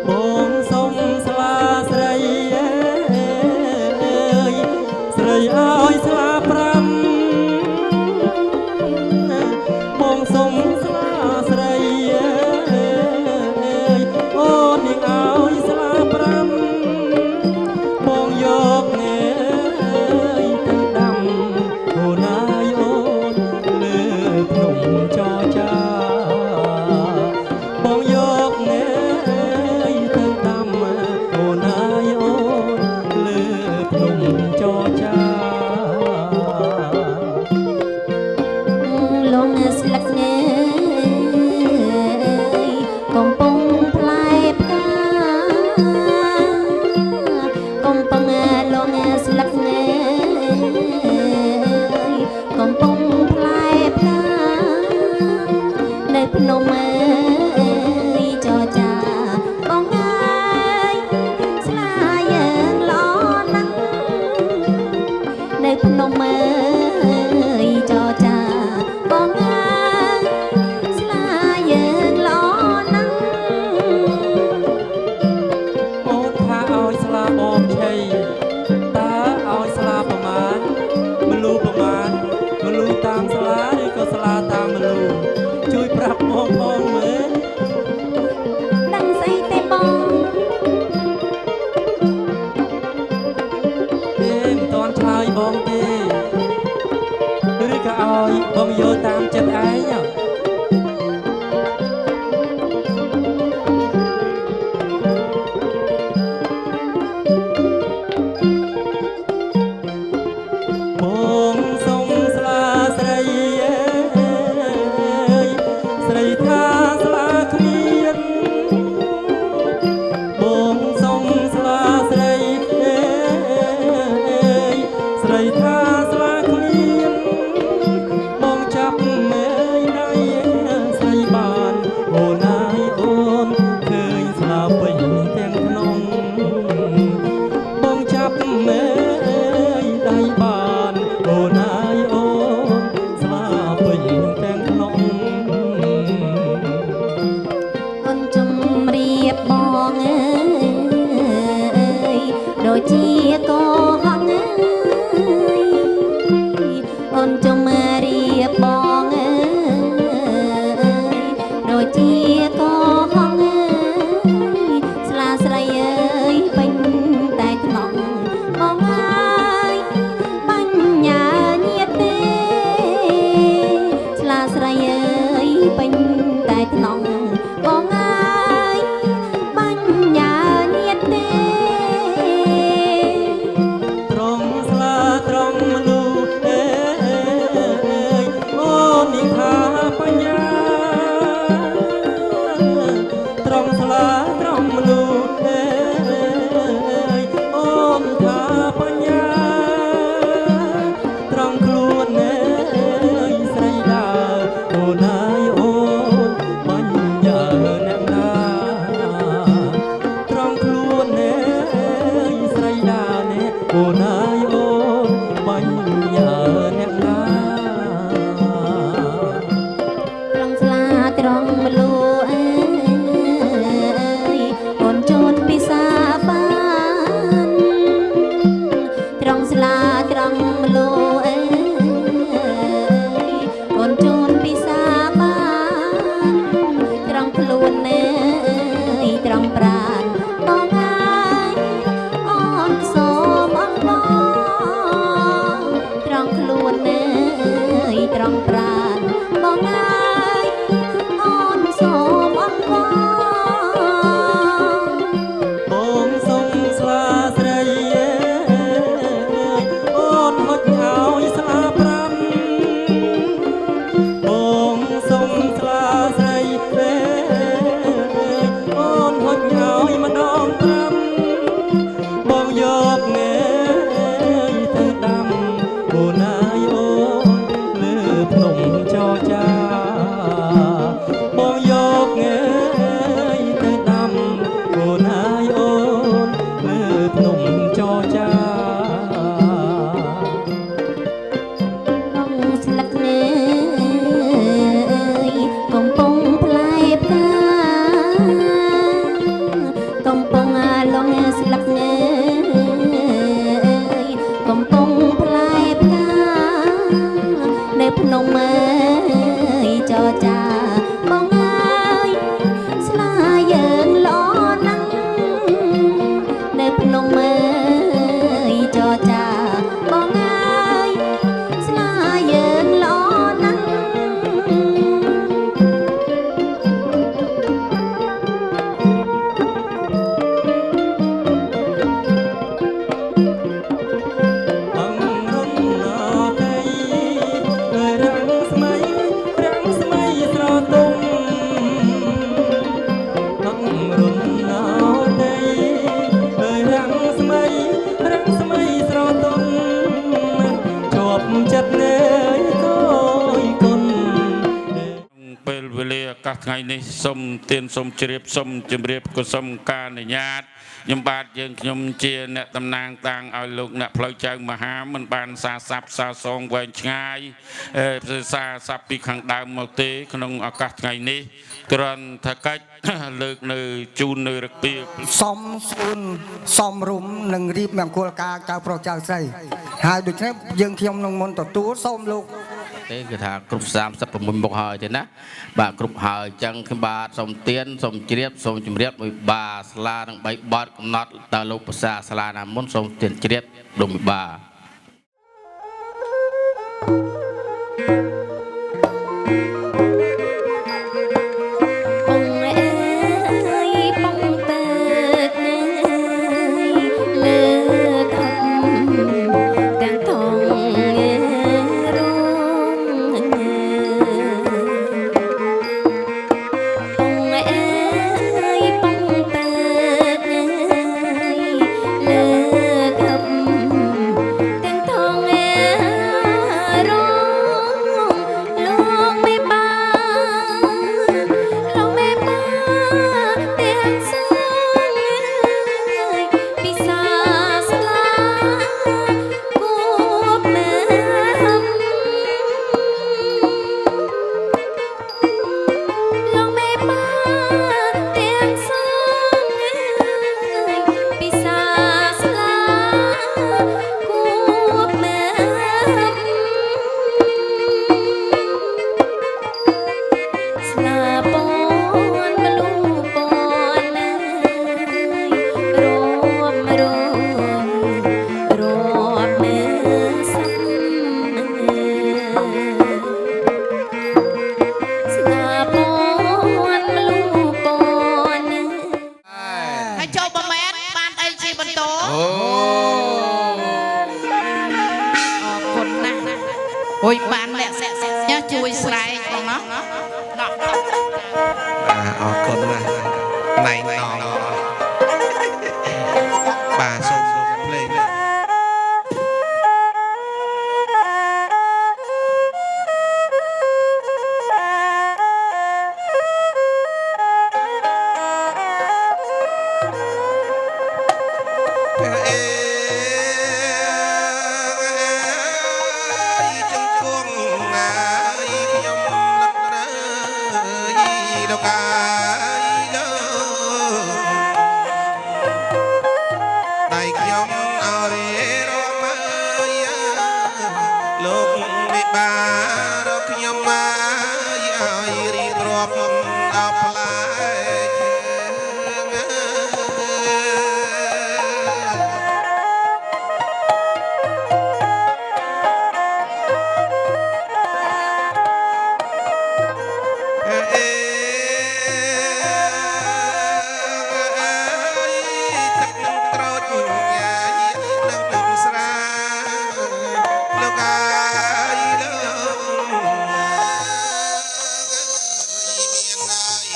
បងសុំស្លាស្រីអើយស្រីអើយស្លា5 កំពុងផ្លែផ្កានៅភ្នំអើយចរចាបងអើយស្លាយើងល្អណាស់នៅភ្នំអើយចរចាបងអើយស្លាយើងល្អណាស់ អូនថាឲ្យស្លាបងឆៃតើឲ្យស្លាប្រមាណមលូប្រមាណមលូតាមស្លាឬក៏ស្លាតាមមលូជួយប្រាប់បងមើល ដឹងស្អីទេបង ទេមិនទាន់ឆ្លើយបងទេឬក៏ឲ្យបងយកតាមចិត្តឯង បងសុំស្លាស្រីអើយស្រីថាស្លាគ្មានបងសុំស្លាស្រីអើយស្រីថាស្លាគ្មានបងចាប់មើលដៃស្រីបានអូនអើយអូនឃើញស្លាពេញទាំងក្នុងបងចាប់មើលដៃបានអូនអើយអូនស្លាពេញទាំងក្នុង អូនជំរាបបងអើយដូចជាកោហងអើយអូនជំរាបបងអើយដូចជាកោហងអើយស្លាស្រីអើយពេញតែថ្នងបងអើយបញ្ញាញាតទេស្លាស្រីអើយពេញតែថ្នងបងអើយបញ្ញាញាតទេ ត្រង់ស្លាត្រង់មនុស្សអើយអូននេះថាបញ្ញាត្រង់ស្លាត្រង់មនុស្សអើយអូនថាបញ្ញាត្រង់ខ្លួនអើយស្រីដើរអូនអើយអូនបញ្ញាអ្នកណាត្រង់ខ្លួនអើយស្រីដើរនេះអូនអើយអូនបញ្ញាអ្នកណា ត្រង់ស្លាត្រង់មលូអើយអូនជូនពិសាបានត្រង់ស្លាត្រង់មលូអើយអូនជូនពិសាបានត្រង់ខ្លួនអើយត្រង់ប្រាណបងអើយអូនសូមអង្វរត្រង់ ថ្ងៃនេះសូមទានសូមជ្រាបសូមជម្រាបក៏សូមការអនុញ្ញាតខ្ញុំបាទយើងខ្ញុំជាអ្នកតំណាងតាំងឲ្យលោកអ្នកផ្លូវចៅមហាមិនបានសារសាប់សារសងវែងឆ្ងាយសារសាប់ពីខាងដើមមកទេក្នុងឱកាសថ្ងៃនេះគ្រាន់ថាកិច្ចលើកនៅជូននៅរកពី សំស្គូនសំរុំនិងរៀបមង្គលការចៅប្រុសចៅស្រីហើយដូច្នេះយើងខ្ញុំនឹងមុនទទួលសូមលោក ទេគឺថាគ្រប់36មុខហើយទេណាបាទគ្រប់ហើយអញ្ចឹងខ្ញុំបាទសូមទានសូមជ្រាបសូមជម្រាបមួយបាទសាលានឹង3បទកំណត់តើលោកភាសាសាលាណាមុនសូមទានជ្រាបលោកមួយបាទ Ôi bạn lẹ sẽ nhá chui slide con nó. Con này nọ bà sông lên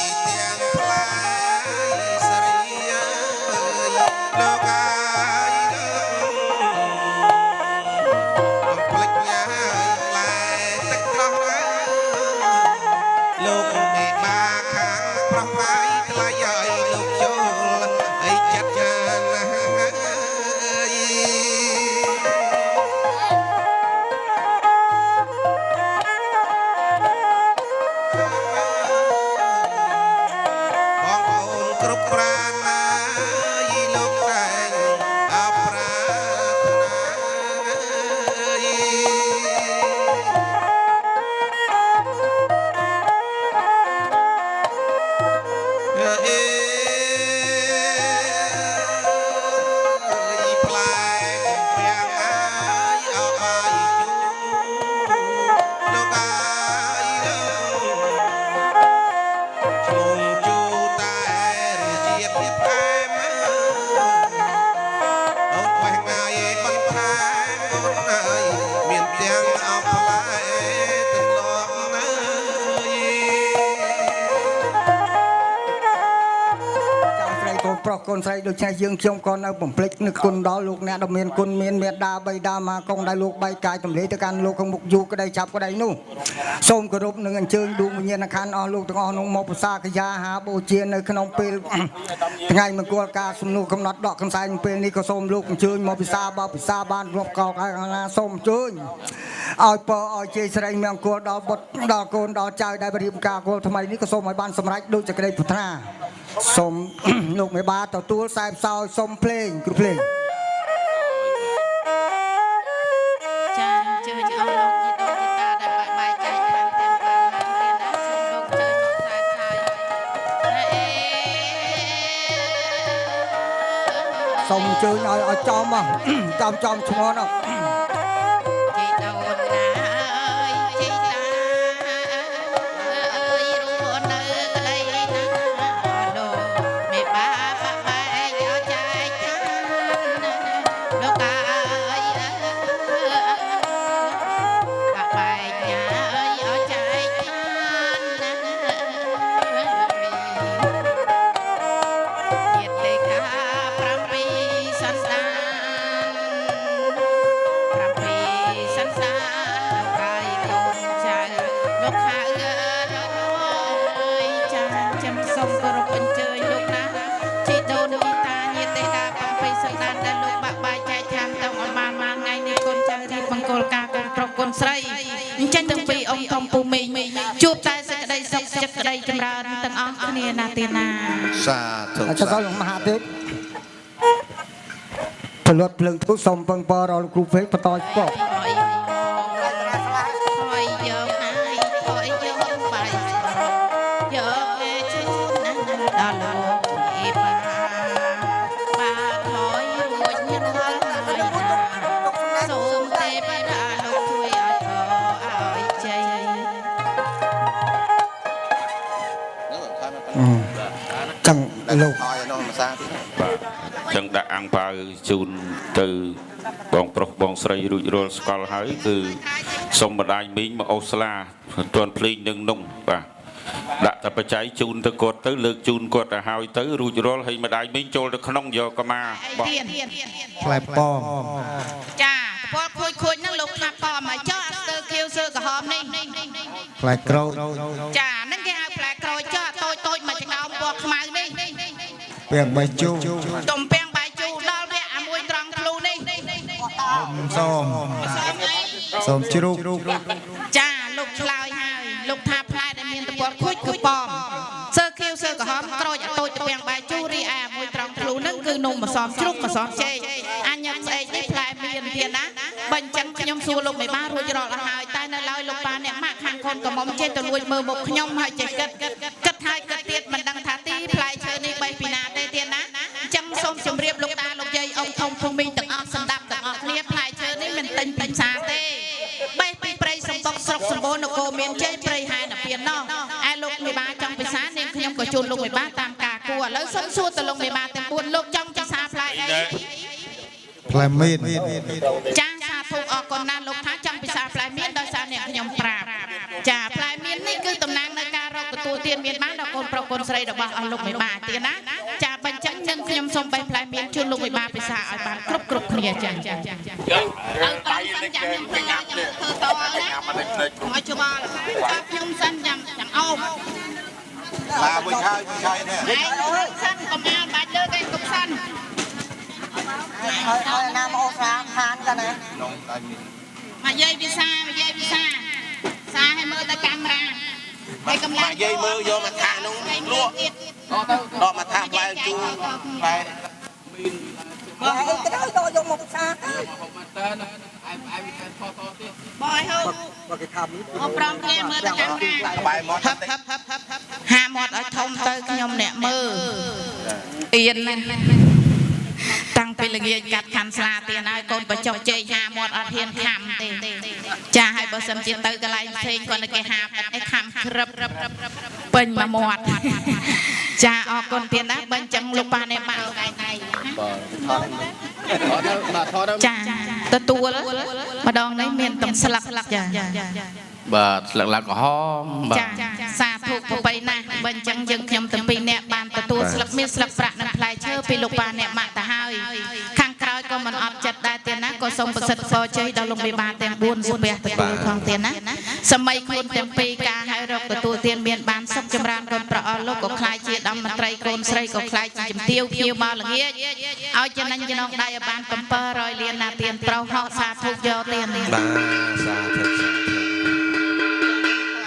Yeah. កូនស្រីដូចជាយើងខ្ញុំក៏នៅបំភ្លេចនឹកគុណដល់លោកអ្នកដ៏មានគុណមានមេត្តាបៃតាមកកងដែលលោកបែកកាយទម្លាយទៅកាន់លោកខាងមុខយូរក្តីចាប់ក្តីនោះសូមគោរពនឹងអញ្ជើញដួងវិញ្ញាណក្ខន្ធអស់លោកទាំងអស់នោះមកប្រសាកយាហាបូជានៅក្នុងពេលថ្ងៃមង្គលការសំណួរកំណត់ដកកន្សែងពេលនេះក៏សូមលោកអញ្ជើញមកពិសាបពិសាបានរាប់កោកណាសូមអញ្ជើញឲ្យពរឲ្យជ័យស្រីមង្គលដល់បុត្រដល់កូនដល់ចៅដែលរៀបការគោលថ្មីនេះក៏សូមឲ្យបានសម្រេចដូចសេចក្តីប្រាថ្នាសូមលោកមេបាទទួលខ្សែផ្សោយសូមភ្លេងគ្រូភ្លេងចាជើញអស់លោកជីដូនជីតាដែលបែកចែកខាងទាំងទៀតណាសូមលោកជើញខ្សែផ្សាយសូមអញ្ជើញឲ្យចំមកចំឈ្មោះនោះជីដូនណាអើយជីតាអើយរួននៅក្តីណាលោកមេបាបែកយកចែកខាងលោកកាអើយបែកញ៉ាអើយយកចែកខាងជាតិលេខា7សន្តាន7សន្តានកាយកូនចៅលោកហៅអើយចាចាំសូមគោរពអញ្ជើញលោកណាជីដូនជីតាញាតិកា7សន្តានដែលលោកបាក់បែកចែកខាងទៅឲ្យបានថ្ងៃនេះកូនចៅរៀបមង្គលការកូនប្រុសកូនស្រីអញ្ចឹងទាំងពីរអង្គធំពូមីងជួបតែសេចក្តីសុខចិត្តក្តីចម្រើនទាំងអស់គ្នាណាទីណាសាធុ អញ្ចឹងលោកមហាទេពពលរដ្ឋភ្លើងទូសូមពឹងពរដល់លោកគ្រូពេកបន្តពកហើយយកហើយហើយយកបាយយកជូនដល់លោកពីបាហើយរួចមានហើយសូមទេវតាលោកជួយឲ្យជ័យចឹងលោកឲ្យនោះភាសាទៀតបាទចឹងដាក់អង្គប៉ាវជូនទៅបងប្រុសបងស្រីរួចរាល់ស្កល់ហើយគឺសុំម្ដាយមីងមកអូស្លាមិនទាន់ភ្លេងនឹងនោះបាទដាក់តែបច្ច័យជូនទៅគាត់ទៅលើកជូនគាត់ទៅហើយទៅរួចរាល់ហើយម្ដាយមីងចូលទៅក្នុងយកកម៉ាបងផ្លែប៉មចាពណ៌ខូចហ្នឹងលោកផ្លាប់ប៉មឲ្យចោះស្ទើរខៀវសើក្រហមនេះផ្លែក្រូចចាហ្នឹងគេហៅផ្លែក្រូចចោះតូចមួយចង្កោមពណ៌ខ្មៅនេះពាំងបាយជូទំពាំងបាយជូដល់វាអាមួយត្រង់ខ្លួន សូមជ្រូកចាលោកឆ្លើយហើយលោកថាផ្លែដែលមានតពណ៌ខូចគឺប៉មសើខៀវសើក្រហមក្រូចតូចទៅពាំងបាយជូរីអាមួយត្រង់ខ្លួនហ្នឹងគឺនំម្សំជ្រូកម្សំចេកអញញ៉ាំស្អែកនេះផ្លែមានទៀតណាបើអញ្ចឹងខ្ញុំសួរលោកមេបារួចរាល់អស់ហើយតែនៅឡើយលោកប៉ាអ្នកម៉ាក់ខាងកូនកំមុំចេះទៅលួចមើលមុខខ្ញុំហើយចេះគិតហើយគិតទៀតមិនដឹងថាទីផ្លែឈើនេះបីពីណាទេទៀតណាអញ្ចឹងសូមជម្រាបលោកតាលោកយាយអ៊ំធំភូមិទាំងអស់សម្ដាប់ទាំងអស់គ្នាផ្លែឈើនេះមិនទិញពីផ្សារទេបេះពីព្រៃសំបុកស្រុកសម្បូរនគរមានជ័យព្រៃហែនពៀនណោះឯលោកមេបាចង់ពិសានាងខ្ញុំក៏ជូនលោកមេបាតាមការគួរឥឡូវសូមសួរទៅលោកមេបាទាំង4លោកចង់ពិសាផ្លែអីផ្លែមៀនចាសាធុអរគុណណាស់លោកថាចង់ពិសាផ្លែមៀនដោយសារអ្នកខ្ញុំប្រាប់ចាផ្លែមៀននេះគឺតំណាងនៅការរកទទួលទានមានបានដល់កូនប្រុសកូនស្រីរបស់អស់លោកមេបាទៀតណាចាបើអញ្ចឹងនឹងខ្ញុំសូមបេះផ្លែមៀនជូនលោកមេបាពិសាឲ្យបានគ្រប់គ្នាចាឲ្យតាមសិនចាំខ្ញុំធ្វើតណាមកជបាល់ខ្ញុំសិនចាំអូបបាទមួយខែនេះឯងសិនកុំអានបាច់លើកឯងកុំសិនឲ្យណាមកអូស្រាខានกันណាក្នុងតែមានមកយាយវិសាសាឲ្យមើលទៅកាមេរ៉ាហើយកំឡាំងយាយមើលយកមកថានោះលក់ដកមកថាផ្លែជូរផ្លែមានបើអីទៅដល់យកមកផ្សារមកតើឯងថតទៀតបើឲ្យហូបបើគេថាមីអប្រំគ្នាមើលទៅកាមេរ៉ាបាយមកហាមាត់ឲ្យធំទៅខ្ញុំអ្នកមើលអៀនណាតាំងពីល្ងាចកាត់ខាន់ស្លាទៀតហើយកូនបច្ចុកជ័យហាមាត់អត់ហ៊ានខំទេចាឲ្យបើសិនជាទៅកន្លែងផ្សេងគាត់គេហាឯខំក្រឹបពេញមួយមាត់ចាអរគុណទៀតណាបើអញ្ចឹងលោកប៉ានេះមកថ្ងៃណៃចាទទួលម្ដងនេះមានតំស្លឹកចាបាទស្លឹកឡើងក្រហមចាសាធ ធុប្របីណាស់បើអញ្ចឹងយើងខ្ញុំទាំងពីរអ្នកបានទទួលស្លឹកមាសស្លឹកប្រាក់និងផ្លែឈើពីលោកប៉ាអ្នកម៉ាក់ទៅហើយខាងក្រោយក៏មិនអត់ចិត្តដែរទៀតណាក៏សូមប្រសិទ្ធពរជ័យដល់លោកមេបាទាំង4សុភ័ក្រទទួលផងទៀតណាសម័យខ្លួនទាំងពីរការឲ្យរកទទួលទានមានបានសុខចម្រើនកូនប្រអល់លោកក៏ខ្លាយជាដំមន្ត្រីកូនស្រីក៏ខ្លាយជាជំទាវភៀវមកល្ងាចឲ្យចំណេញចំណងដៃឲ្យបាន700លានណាទានប្រុសហោសាធុយកទានបាទសាធុ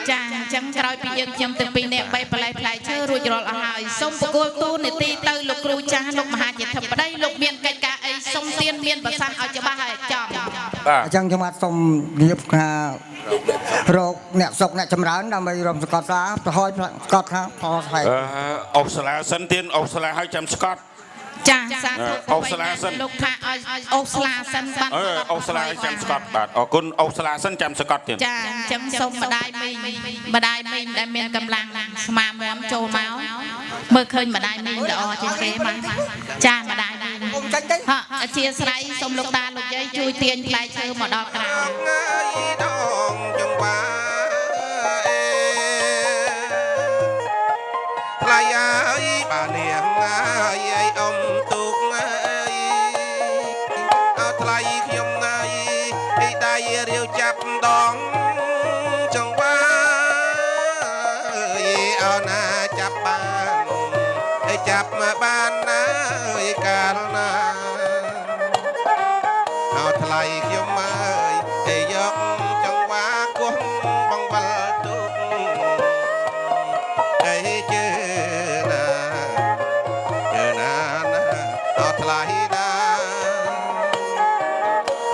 ចាអញ្ចឹងក្រោយពីយើងខ្ញុំទាំងពីរអ្នកបីបលែផ្លែឈើរួចរាល់អស់ហើយសូមប្រគល់ទូនីតិទៅលោកគ្រូចាស់លោកមហាជាធិបតីលោកមានកិច្ចការអីសូមទានមានប្រសាសន៍ឲ្យច្បាស់ហើយចំ អញ្ចឹងខ្ញុំបាទសូមនិយាយថារកអ្នកសុកអ្នកចម្រើនដើម្បីរំស្កត់ស្អាប្រហោចស្កត់ថាផលស្ហែក អុកសាឡាសិនទៀនអុកសាឡាឲ្យចាំស្កត់ ចាសាធុអុកសាឡាសិនលោកថាឲ្យអុកសាឡាសិនបានអុកសាឡាឲ្យចាំស្កត់បាទអរគុណអុកសាឡាសិនចាំស្កត់ទៀតចាអញ្ចឹងសូមម្ដាយមីងដែលមានកម្លាំងស្មាមាំចូលមកមើលឃើញម្ដាយមីងល្អជាងគេបាទចាម្ដាយមីងអធិស្ឋានសូមលោកតាលោកយាយជួយទាញផ្លែឈើមកដល់ក្រៅ ដងចង្វាថ្លៃអើយបាននាងអើយអ៊ំទូកអើយអត់ថ្លៃខ្ញុំអើយឯដៃរាវចាប់ដងចង្វាអើណាចាប់បានចាប់មកបានណាកាលណាអត់ថ្លៃខ្ញុំអើយយកចង្វាគោះបងវល់ទុកជើណាណាអត់ថ្លៃណា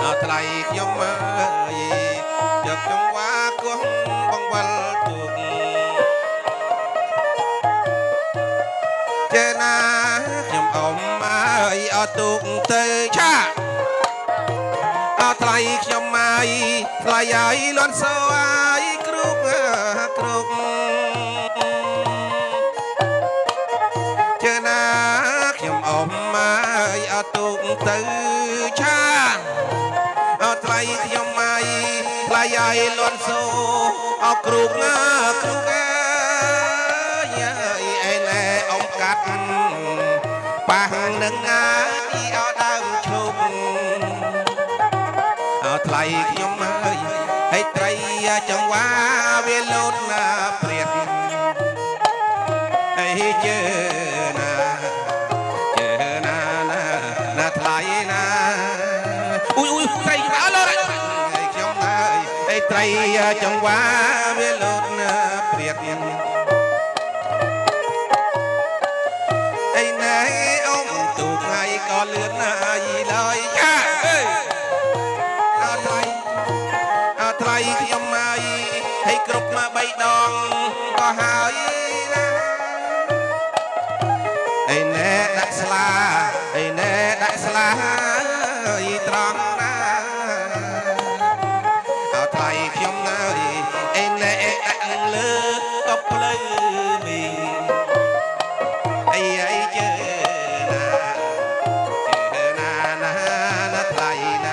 អត់ថ្លៃខ្ញុំអើយយកចង្វាគោះបងវល់ទុកជើណាខ្ញុំអ៊ំអើយអត់ទុកទៅឆាអត់ថ្លៃខ្ញុំអើយថ្លៃឲ្យលន់សោអើយគ្រប់ជើណាខ្ញុំអ៊ំអើយអត់ទុកទៅឆាអត់ថ្លៃខ្ញុំអើយថ្លៃឲ្យលន់សោអត់គ្រប់អើយឯណែអ៊ំកាត់ប៉ះនឹងអើយអត់ដើមឈប់អត់ថ្លៃខ្ញុំអើយហើយត្រីចង្វាវាលោតណាព្រាតអីជើណាណាថ្លៃណាអ៊ុយត្រីចង្វាលោតខ្ញុំអើយហើយត្រីចង្វាវាលោតណាព្រាតអីណែអ៊ំទូថ្ងៃក៏លឿនណាយឡើយចាអើយអត់ថ្លៃខ្ញុំអើយហើយគ្រប់មក3ដងក៏ហើយណាអីណែដាក់ស្លាអីណែដាក់ស្លាត្រង់ណាអត់ថ្លៃខ្ញុំអើយអីណែដាក់នឹងលើក៏ភ្លឺមីអីជើណាថ្លៃណា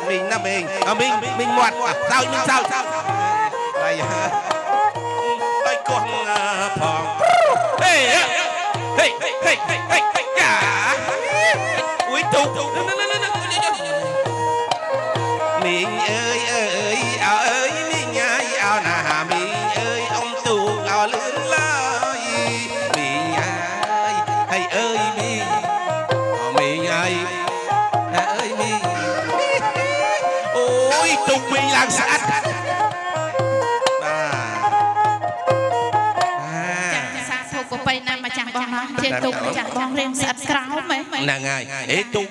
មីងណាមីងមីងមាត់សោចមីងសោចថ្លៃហើយកោះផងហេយ៉ាអ៊ុយទូមីងអើយអើយមីងអើយអោណាមីងអើយអ៊ំទូកអោលឿនឡើយមីងអើយហើយអើយមីងមីងអើយមីងអូយទូកមីងឡើងស្អាតបាទចាសាធុប្របីណាស់ម្ចាស់បងណាជាទុកម្ចាស់បងរៀងស្អិតក្រោមហ្នឹងហើយអេទូក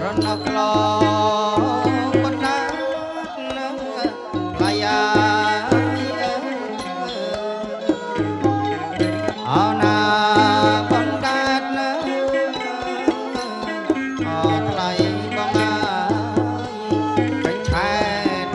រណក្លោបណ្ណាឡាយាអណាបណ្ដាណាអថ្លៃបងអើយពេញឆែត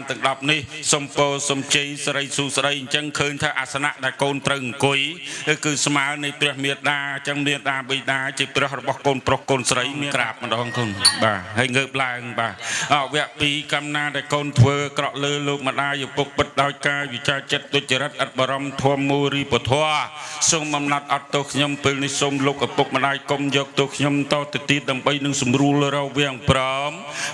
ទាំង10នេះសុំពោសុំជ័យសិរីសុស្ដីអញ្ចឹងឃើញថាអាសនៈដែលកូនត្រូវអង្គុយគឺស្មើនៃព្រះមេដាអញ្ចឹងមេដាបិតាជាព្រះរបស់កូនប្រុសកូនស្រីមានក្រាបម្ដងគុណបាទហើយងើបឡើងបាទវគ្គ2កម្មណាដែលកូនធ្វើក្រក់លើលោកម្ដាយឪពុកពិតដោយកាយវិចារចិត្តទុច្ចរិតអត់បរមធម៌មូរីពធសូមអំណត់អត់ទោសខ្ញុំពេលនេះសូមលោកឪពុកម្ដាយកុំយកទោសខ្ញុំតទៅទៀតដើម្បីនឹងសម្រួលរវាងព្រម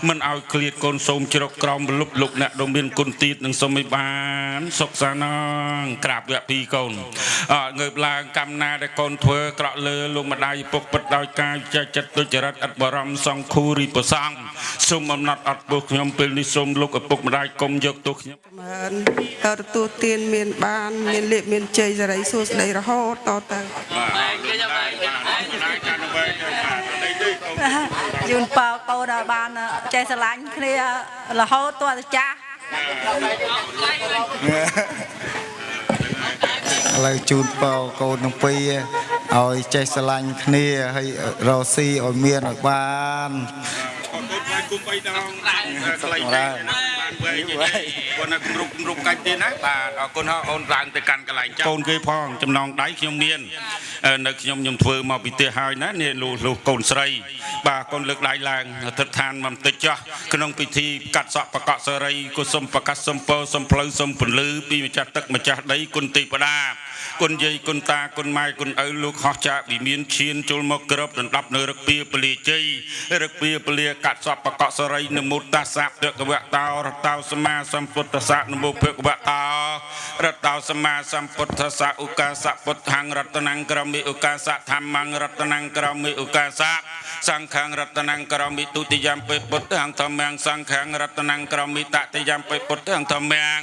មិនឲ្យឃ្លាតកូនសូមជ្រកក្រោមលុបលោកអ្នកដ៏មានគុណទៀតនឹងសូមឲ្យបានសុខសាន្តក្រាបវគ្គ2កូនងើបឡើងកម្មណាដែលកូនធ្វើក្រក់លើលោកម្ដាយឪពុកពិតដោយកាយវិចារចិត្តទុច្ចរិតអត់បរមសង្ឃូរីប្រសង្ឃសូមអំណត់អត់ទោសខ្ញុំពេលនេះសូមលោកឪពុកម្ដាយកុំយកទោសខ្ញុំបានតទទួលទានមានបានមានលៀបមានជ័យសេរីសួស្ដីរហូតតទៅយូនប៉ោកូនដល់បានចេះស្រឡាញ់គ្នារហូតតទៅចាស់ឥឡូវជូនប៉ោកូនទាំងពីរឲ្យចេះស្រឡាញ់គ្នាហើយរកស៊ីឲ្យមានឲ្យបានគុំបីដងស្លេកបានវែងគាត់នៅគម្រុកកាច់ទៀតណាបាទអរគុណហ៎អូនឡើងទៅកាន់កន្លែងចាស់កូនគេផងចំណងដៃខ្ញុំមាននៅខ្ញុំធ្វើមកពីផ្ទះហើយណានេះលុះកូនស្រីបាទកូនលើកដៃឡើងទឹកឋានមកបន្តិចចោះក្នុងពិធីកាត់សក់បកកសេរីគុសុំប្រកាសសំពោសំផ្លូវសំពលឺពីម្ចាស់ទឹកម្ចាស់ដីគុណទេវតាគុណយាយគុណតាគុណម៉ែគុណឪលោកហោះចាកវិមានឈានចូលមកក្របដណ្ដប់នៅរឹកពីពលាជ័យរឹកពីពលាកាត់សក់បកកសេរីនមោតតាសៈភគវតោរតោសម្មាសម្ពុទ្ធសៈនមោភគវតោរតោសម្មាសម្ពុទ្ធសៈឧកាសៈពុទ្ធังរតនังក្រមិឧកាសៈធម្មังរតនังក្រមិឧកាសៈសង្ឃังរតនังក្រមិទុតិយំពេពុទ្ធังធម្មังសង្ឃังរតនังក្រមិតតិយំពេពុទ្ធังធម្មัง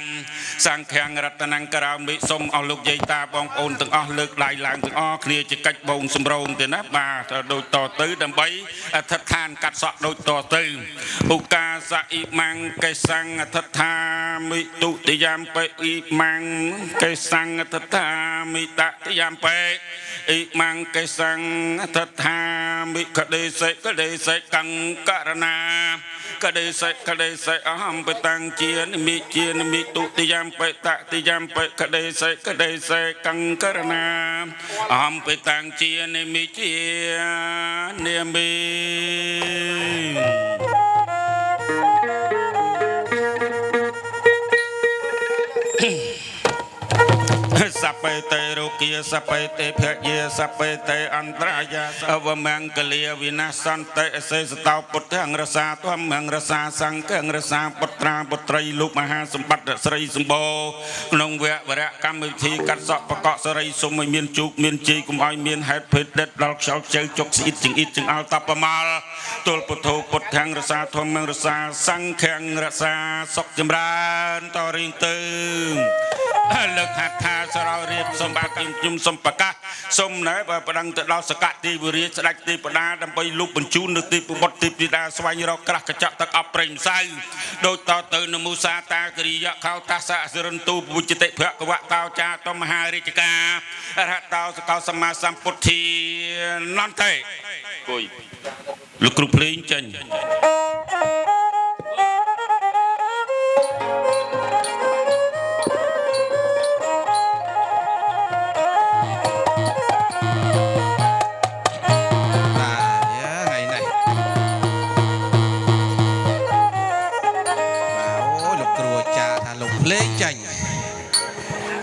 សង្ឃังរតនังក្រមិសូមអស់លោកយាយតា បងប្អូនទាំងអស់លើកដៃឡើងទាំងអស់គ្នាជាកិច្ចបងសម្រងទេណាបាទដូចតទៅដើម្បីអធិដ្ឋានកាត់សក់ដូចតទៅឧកាសៈអ៊ីម៉ាំងកេសੰអធិដ្ឋាមិទុតិយំបេអ៊ីម៉ាំងកេសੰអធិដ្ឋាមិតតិយំបេអ៊ីម៉ាំងកេសੰអធិដ្ឋាមិកដេសេកង្ករណាកដេសេអហំបតាំងជានិមិទុតិយំបេតតិយំបេកដេសេកង្ករណាអហំបតាំងជានិមិជានិមិ สัพเพเตโรกีสัพเพเตเพยสัพเพเตอันตรายาอวมังกเลียวินาสันเตเสสตาวปุตถังรสาตัวมังรสาสังเกงรสาปุตราปุตรีลูกมหาสมบัติสรีสมบูรณ์นงเวรกรรมวิธีกัดสอบประกอบสรีสมมีนจุกมีนจีกุมอ้อยมีนเหตุเพดเด็ดดอกเฉาเจอจกสิจึงเอาตับประมาลตัวปุถุปุตถังรสาตัวมังรสาสังเกงรสาสกจำรานต่อริงตึงเลิกหักทาสระเรียบสมบัติจุ่มสมปะกะสมไหนว่าประดังแต่เราสกัดตีบุรีสลักตีประดาดำไปลุกบรรจุนตีปุบตีปีดาสวายเรากระกระจับตะอับเปล่งใสโดยต่อเตินมุสาตากริยะเขาตาสะสรันตูบุจิเตเพื่อกวะเตาจาตมหาริจกาอรหัตเตาสกาวสมาสัมพุทธีนั่นเตะกุยลูกกรุเพลงจัน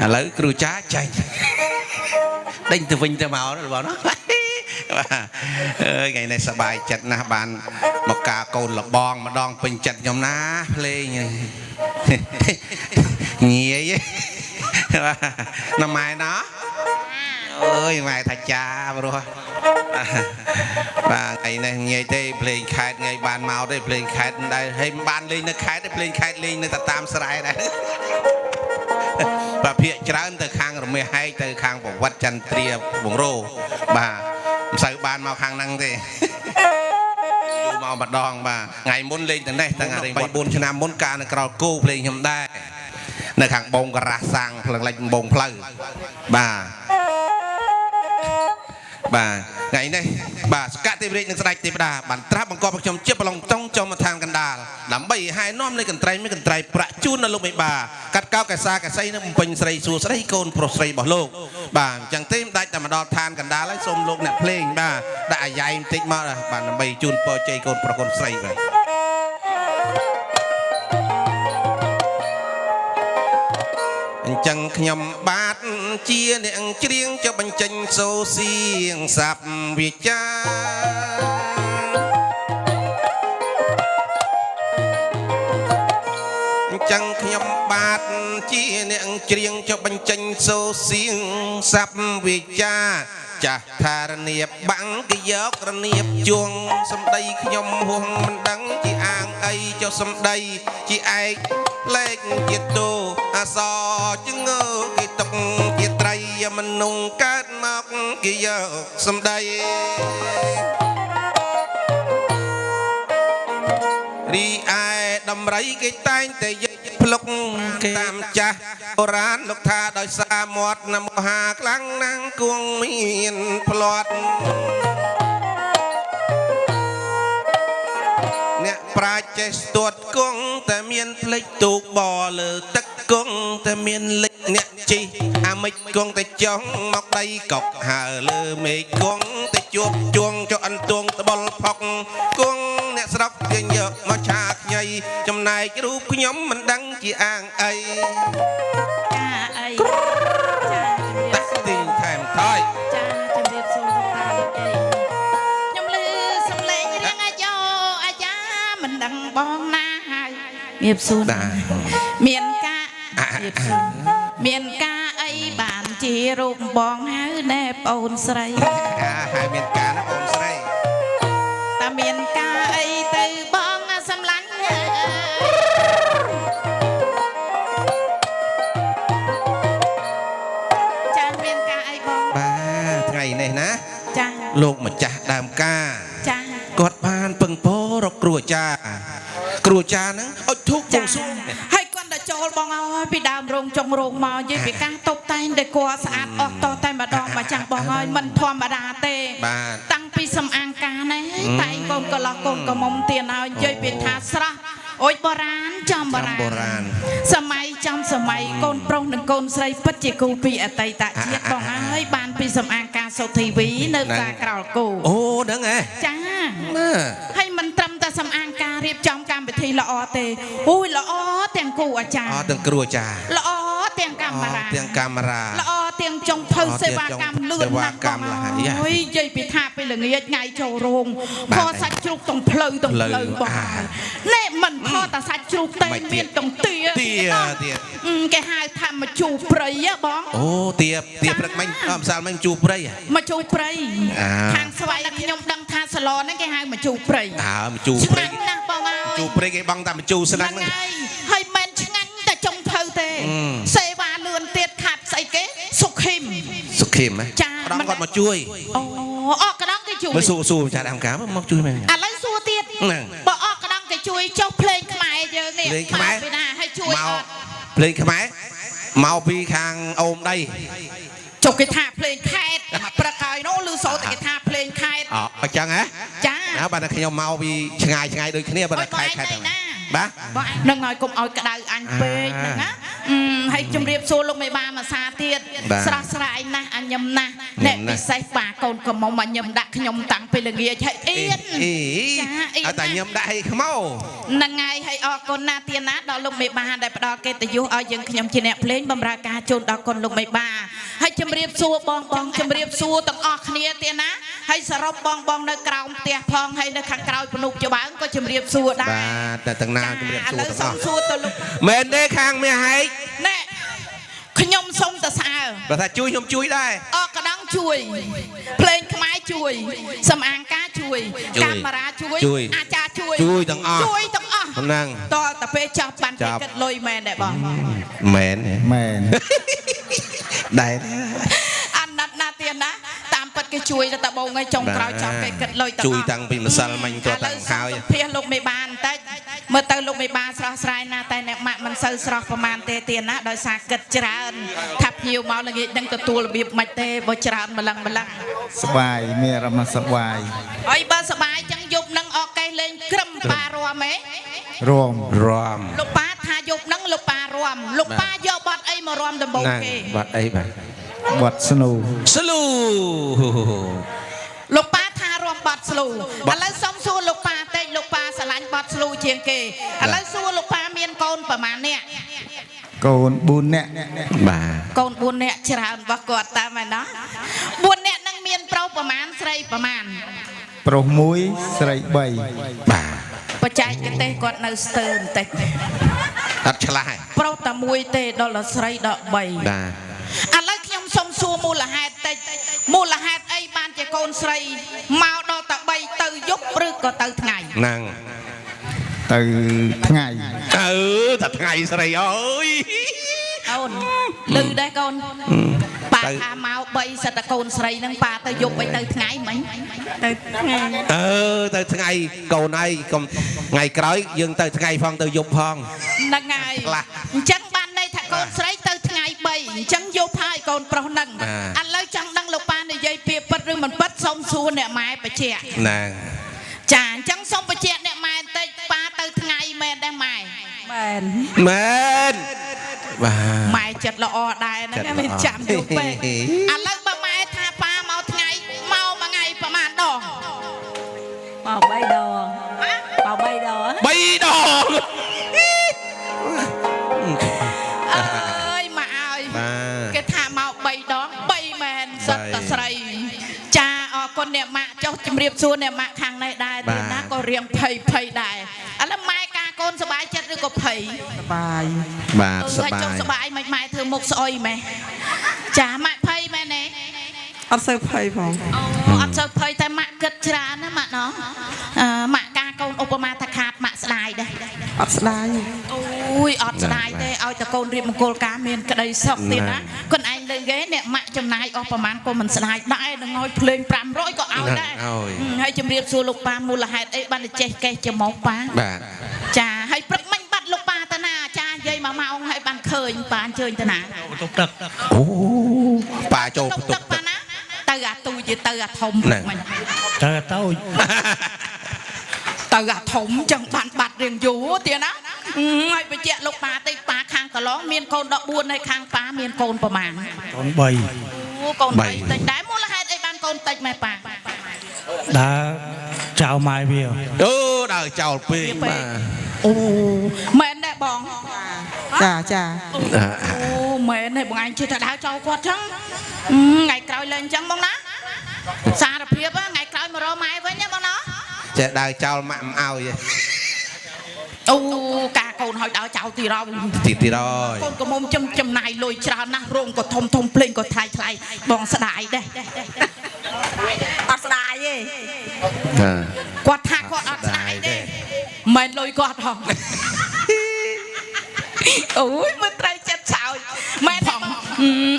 ឥឡូវគ្រូចាចាញ់ដេញទៅវិញទៅមកណាបងណាថ្ងៃនេះសប្បាយចិត្តណាស់បានមកការកូនលបងម្ដងពេញចិត្តខ្ញុំណាភ្លេងងាយណាម៉ែណាអើយម៉ែថាចាព្រោះបាទថ្ងៃនេះងាយទេភ្លេងខេតងាយបានមកទេភ្លេងខេតដែរហើយមិនបានលេងនៅខេតទេភ្លេងខេតលេងនៅតែតាមស្រែដែរបាទភាកច្រើនទៅខាងរមាសហែកទៅខាងប្រវត្តិចន្ទ្រាវង្រោបាទមិនសូវបានមកខាងហ្នឹងទេយូរមកម្ដងបាទថ្ងៃមុនលេងទៅនេះតាំង3 4ឆ្នាំមុនការនៅក្រោលគូភ្លេងខ្ញុំដែរនៅខាងបងការ៉ាសាំងផ្លឹងលិចបងផ្លូវបាទថ្ងៃនេះបាទសកទេវរាជនឹងស្ដេចទេវតាបានត្រាស់បង្គាប់ឲ្យខ្ញុំជាប្រឡងចុងចំមកឋានកណ្ដាលដើម្បីហែនាំនៃកន្ត្រៃមានកន្ត្រៃប្រាក់ជូនដល់លោកមេបាកាត់កោកសាកសីនៅបំពេញស្រីសួស្ដីកូនប្រុសស្រីរបស់លោកបាទអញ្ចឹងទេមិនដាច់តែមកដល់ឋានកណ្ដាលហើយសូមលោកអ្នកភ្លេងបាទដាក់អាយ៉ៃបន្តិចមកបាទដើម្បីជូនពរជ័យកូនប្រុសកូនស្រីបាទអញ្ចឹងខ្ញុំបាទជាអ្នកច្រៀងចុះបញ្ចេញសូរសៀងស័ព្ទវិចាអញ្ចឹងខ្ញុំបាទជាអ្នកច្រៀងចុះបញ្ចេញសូរសៀងស័ព្ទវិចាចាស់ថារនៀបបាំងគេយករនៀបជួងសំដីខ្ញុំហួងមិនដឹងជាអាងអីចុះសំដីជាឯកលេខជាតូអសជងើគេຕົកជាត្រីមនុស្សកើតមកគេយកសំដីរីឯដំរីគេតែងតែយកភ្លុកតាមចាស់បុរាណលោកថាដោយសារមាត់មហាខ្លាំងណាស់គួងមានផ្្លាត់អ្នកប្រាជ្ញចេះស្ទាត់គង់តែមានភ្លេចទូកបលើទឹកគង់តែមានលិចអ្នកជីអាមិចគង់តែចង់មកដីកុកហើលើមេឃគង់តែជួបជួងចុះអន្ទួងត្បល់ផុកគង់អ្នកស្រុកទាញយកមកឆាខ្ញីចំណែករូបខ្ញុំមិនដឹងជាអាងអីចាអីចាតាក់ទីថែមថយចាជំរាបសួរលោកតាលោកយាយខ្ញុំលឺសំឡេងរៀងអាយ៉ោអាយ៉ាមិនដឹងបងណាហើយជំរាបសួរមានការជំរាបសួរមានការអីបានជារូបបងហៅណែប្អូនស្រីហើយមានការណាប្អូនស្រីតែមានការអីទៅបងសម្លាញ់ចា នេះណា ចា លោកម្ចាស់ដើមការ ចា គាត់បានពឹងពោរកគ្រូអាចារ្យហ្នឹងអុជធូបបួងសួង ហើយគាត់ទៅចូលបងអើយពីដើមរោងចុងរោងមកនិយាយពីការតុបតែងដែលគាត់ស្អាតអស់តតែម្ដងមកចាំបងអើយមិនធម្មតាទេតាំងពីសំអាងការនេះតែកូនកន្លោះកូនកមុំទៀតហើយនិយាយពីថាស្រស់អូយបុរាណចំបុរាណសម័យចំសម័យកូនប្រុសនិងកូនស្រីពិតជាគូពីអតីតជាតិបងអើយបានពីសំអាងការសុធីវីនៅផ្សារក្រោលគោ អូហ្នឹងហ៎ ចាហើយមិនត្រឹមតែសំអាងការរៀបចំកម្មវិធីល្អទេអូយល្អទាំងគូអាចារ្យទាំងគ្រូអាចារ្យ ល្អទាំងកាមេរ៉ា ល្អទាំងចុងភៅសេវាកម្មលឿនណាស់បងអើយនិយាយពីថាពេលល្ងាចថ្ងៃចូលរោងខសាច់ជ្រូកទាំងផ្លូវបងនេះមិនខតែសាច់ជ្រូកទេមានទាំងទាគេហៅថាមជូរព្រៃហ៎បង អូទាព្រឹកមិញម្សិលមិញជូរព្រៃ មជូរព្រៃខាងស្វ័យខ្ញុំដឹងថាសាឡនហ្នឹងគេហៅមជូរព្រៃ មជូរព្រៃ ណាស់បងអើយ ជូរព្រៃគេបងតាមមជូរស្នឹងហ្នឹង ហើយមិនឆ្ងាញ់តែចុងភៅទេសេវាលឿនទៀតខាត់ស្អីគេសុខីម ចាម្ដងគាត់មកជួយ អូអកកណ្ដងគេជួយ មើលសួរចាដើមការមកជួយមែន ឥឡូវសួរទៀតបើអកកណ្ដងគេជួយចុះភ្លេងខ្មែរយើងនេះមកពីណាឲ្យជួយអត់ ភ្លេងខ្មែរមកពីខាងអូមដី ចុះគេថាភ្លេងខេតមកព្រឹកហើយនោះឮសូរតែគេថាភ្លេងខេត អញ្ចឹងហ៎ ចា បាទតែខ្ញុំមកពីឆ្ងាយដូចគ្នាបាទខេតបាទ នឹងឲ្យកុំឲ្យក្តៅអញពេកហ្នឹងណាហើយជម្រាបសួរលោកមេបាមួយសាទៀតស្រស់ស្រាយណាស់អញញឹមណាស់អ្នកពិសេសបាកូនកុំមកញឹមដាក់ខ្ញុំតាំងពីល្ងាចហើយអៀនចាតែញឹមដាក់ឲ្យខ្មោ ហ្នឹងហើយហើយអរគុណណាស់ទៀតណាដល់លោកមេបាដែលផ្ដល់កិត្តិយសឲ្យយើងខ្ញុំជាអ្នកភ្លេងបម្រើការជូនដល់គុណលោកមេបាហើយជម្រាបសួរបងជម្រាបសួរទាំងអស់គ្នាទៀតណាហើយសរុបបងនៅក្រោមផ្ទះផងហើយនៅខាងក្រោយភ្នុកច្បាងក៏ជម្រាបសួរដែរបាទតែទាំងណាជម្រាបសួរ ឥឡូវសូមសួរទៅលោក មែនទេខាងមាសហែក ណែខ្ញុំសុំទៅស្អើ បើថាជួយខ្ញុំជួយដែរ អកកណ្ដងជួយភ្លេងខ្មែរជួយសំអាងការជួយកាមេរ៉ាជួយអាចារ្យជួយទាំងអស់ហ្នឹងតតែពេលចប់បានគេគិតលុយមែនដែរបង មែនដែរ អាណិតណាទៀតណាតាមពិតគេជួយតែបងឲ្យចុងក្រោយចប់គេគិតលុយទាំងអស់ជួយតាំងពីម្សិលមិញទាល់តាំងហើយ ភៀសលោកមេបាបន្តិចមើលទៅលោកមេបាស្រស់ស្រាយណាស់តែអ្នកម៉ាក់មិនសូវស្រស់ប្រមាណទេទៀតណាដោយសារគិតច្រើនថាភ្ញៀវមកល្ងាចនឹងទទួលរបៀបមិនទេបើច្រើនម្លឹងសបាយមានអារម្មណ៍សបាយ ហើយបើសបាយចឹងយប់នឹងអកកេះលេងក្រឹមប៉ារមហ៎ រម លោកប៉ាថាយប់នឹងលោកប៉ារមលោកប៉ាយកបាត់អីមករមដំបូងគេ បាត់អីបាទ បាត់ស្នូ លោកប៉ាថារមបាត់ស្លូឥឡូវសុំសួរលោកប៉ាតិចលោកប៉ាស្រឡាញ់បាត់ស្លូជាងគេឥឡូវសួរលោកប៉ាមានកូនប្រមាណនាក់ កូន4នាក់ បាទ កូន4នាក់ច្រើនរបស់គាត់តាមឯណោះ4នាក់នឹងមានប្រុសប្រមាណស្រីប្រមាណ ប្រុស1ស្រី3 បាទ បច្ចេកទេសគាត់នៅស្ទើរបន្តិច អត់ឆ្លាស់ ប្រុសតែមួយទេដល់ស្រីដល់3 បាទ ឥឡូវខ្ញុំសុំសួរមូលហេតុតិចមូលហេតុអីបានជាកូនស្រីមកដល់តែ3ទៅយប់ឬក៏ទៅថ្ងៃ ហ្នឹង ទៅថ្ងៃ តែថ្ងៃស្រីអើយ អូនលឺដែរកូនប៉ាថាមក3សិតតែកូនស្រីហ្នឹងប៉ាទៅយប់ទៅថ្ងៃមិញទៅថ្ងៃ ទៅថ្ងៃកូនហើយកុំថ្ងៃក្រោយយើងទៅថ្ងៃផងទៅយប់ផង ហ្នឹងហើយអញ្ចឹងបានន័យថាកូនស្រីទៅថ្ងៃ3អញ្ចឹងយប់ហើយកូនប្រុសហ្នឹងឥឡូវចង់ដឹងលោកប៉ានិយាយពីពិតឬមិនពិតសូមសួរអ្នកម៉ែបជាហ្នឹង ចាអញ្ចឹងសូមបជាអ្នកម៉ែបន្តិចប៉ាទៅថ្ងៃមែនដែរម៉ែ មែន បាទ ម៉ែចិត្តល្អដែរហ្នឹងមានចាំយូរពេកឥឡូវបើម៉ែថាប៉ាមកថ្ងៃមកមួយថ្ងៃប្រហែលដង មក3ដងមក3ដង អើយមកអើយគេថាមក3ដង3មែនសិតតែស្រីចាអរគុណអ្នកម៉ាក់ចុះជម្រាបសួរអ្នកម៉ាក់ខាងនេះដែរទីណាក៏រៀងភ័យដែរឥឡូវម៉ែការកូនសប្បាយចិត្តឬក៏ភ័យ សបាយ បាទសប្បាយ ចុះសប្បាយមិនម៉ែធ្វើមុខស្អុយម៉ែចាម៉ាក់ភ័យមែនទេ អត់សូវភ័យផង អូអត់សូវភ័យតែម៉ាក់គិតច្រើនណាម៉ាក់ណោះម៉ាក់ការកូនឧបមាថាខាតម៉ាក់ស្ដាយដែរ អត់ស្ដាយ អូយអត់ស្ដាយទេឲ្យតែកូនរៀបមង្គលការមានក្តីសុខទៀតណាខ្លួនឯងលើគេអ្នកម៉ាក់ ចំណាយអស់ប្រមាណក៏មិនស្ដាយដែរនឹងឲ្យភ្លេង500ក៏ឲ្យដែរហើយជំរាបសួរលោកប៉ាមូលហេតុអីបានចេះកេះច្រមុះប៉ាបាទចាហើយព្រឹកមិញបាត់លោកប៉ាតាណាចានិយាយ1 ម៉ោងហើយបានឃើញប៉ាអញ្ជើញតាណាទុកទឹកអូប៉ាចូលទុកទឹកប៉ាណាទៅអាទូចទៅអាធំមិញទៅអាតូចទៅអាធំចឹងបានបាត់រៀងយូរទៀតណាហើយបញ្ជាក់លោកប៉ាតិចប៉ាខាងកន្លងមានកូន14ហើយខាងប៉ាមានកូនប្រមាណកូន3អូកូន3តិចដែរមូលហេតុអីបានកូនតិចម៉ែប៉ាដើរចៅម៉ែវាអូដើរចោលពេកបាទអូមែនដែរបងចាអូមែនដែរបងឯងជឿថាដើរចោលគាត់ចឹងថ្ងៃក្រោយលេងចឹងបងណាសារភាពថ្ងៃក្រោយមករកម៉ែវិញណាបងណាចេះដើរចោលម៉ាក់មិនឲ្យអូការកូនឲ្យដើរចោលទីរោទីរោកូនកុំចំណាយលុយច្រើនណាស់រោងក៏ធំភ្លេងក៏ថ្លៃបងស្ដាយដែរអត់ស្ដាយទេគាត់ថាគាត់អត់ស្ដាយទេមិនលុយគាត់ហងអូយមើលត្រូវចិត្តសោចម៉ែផង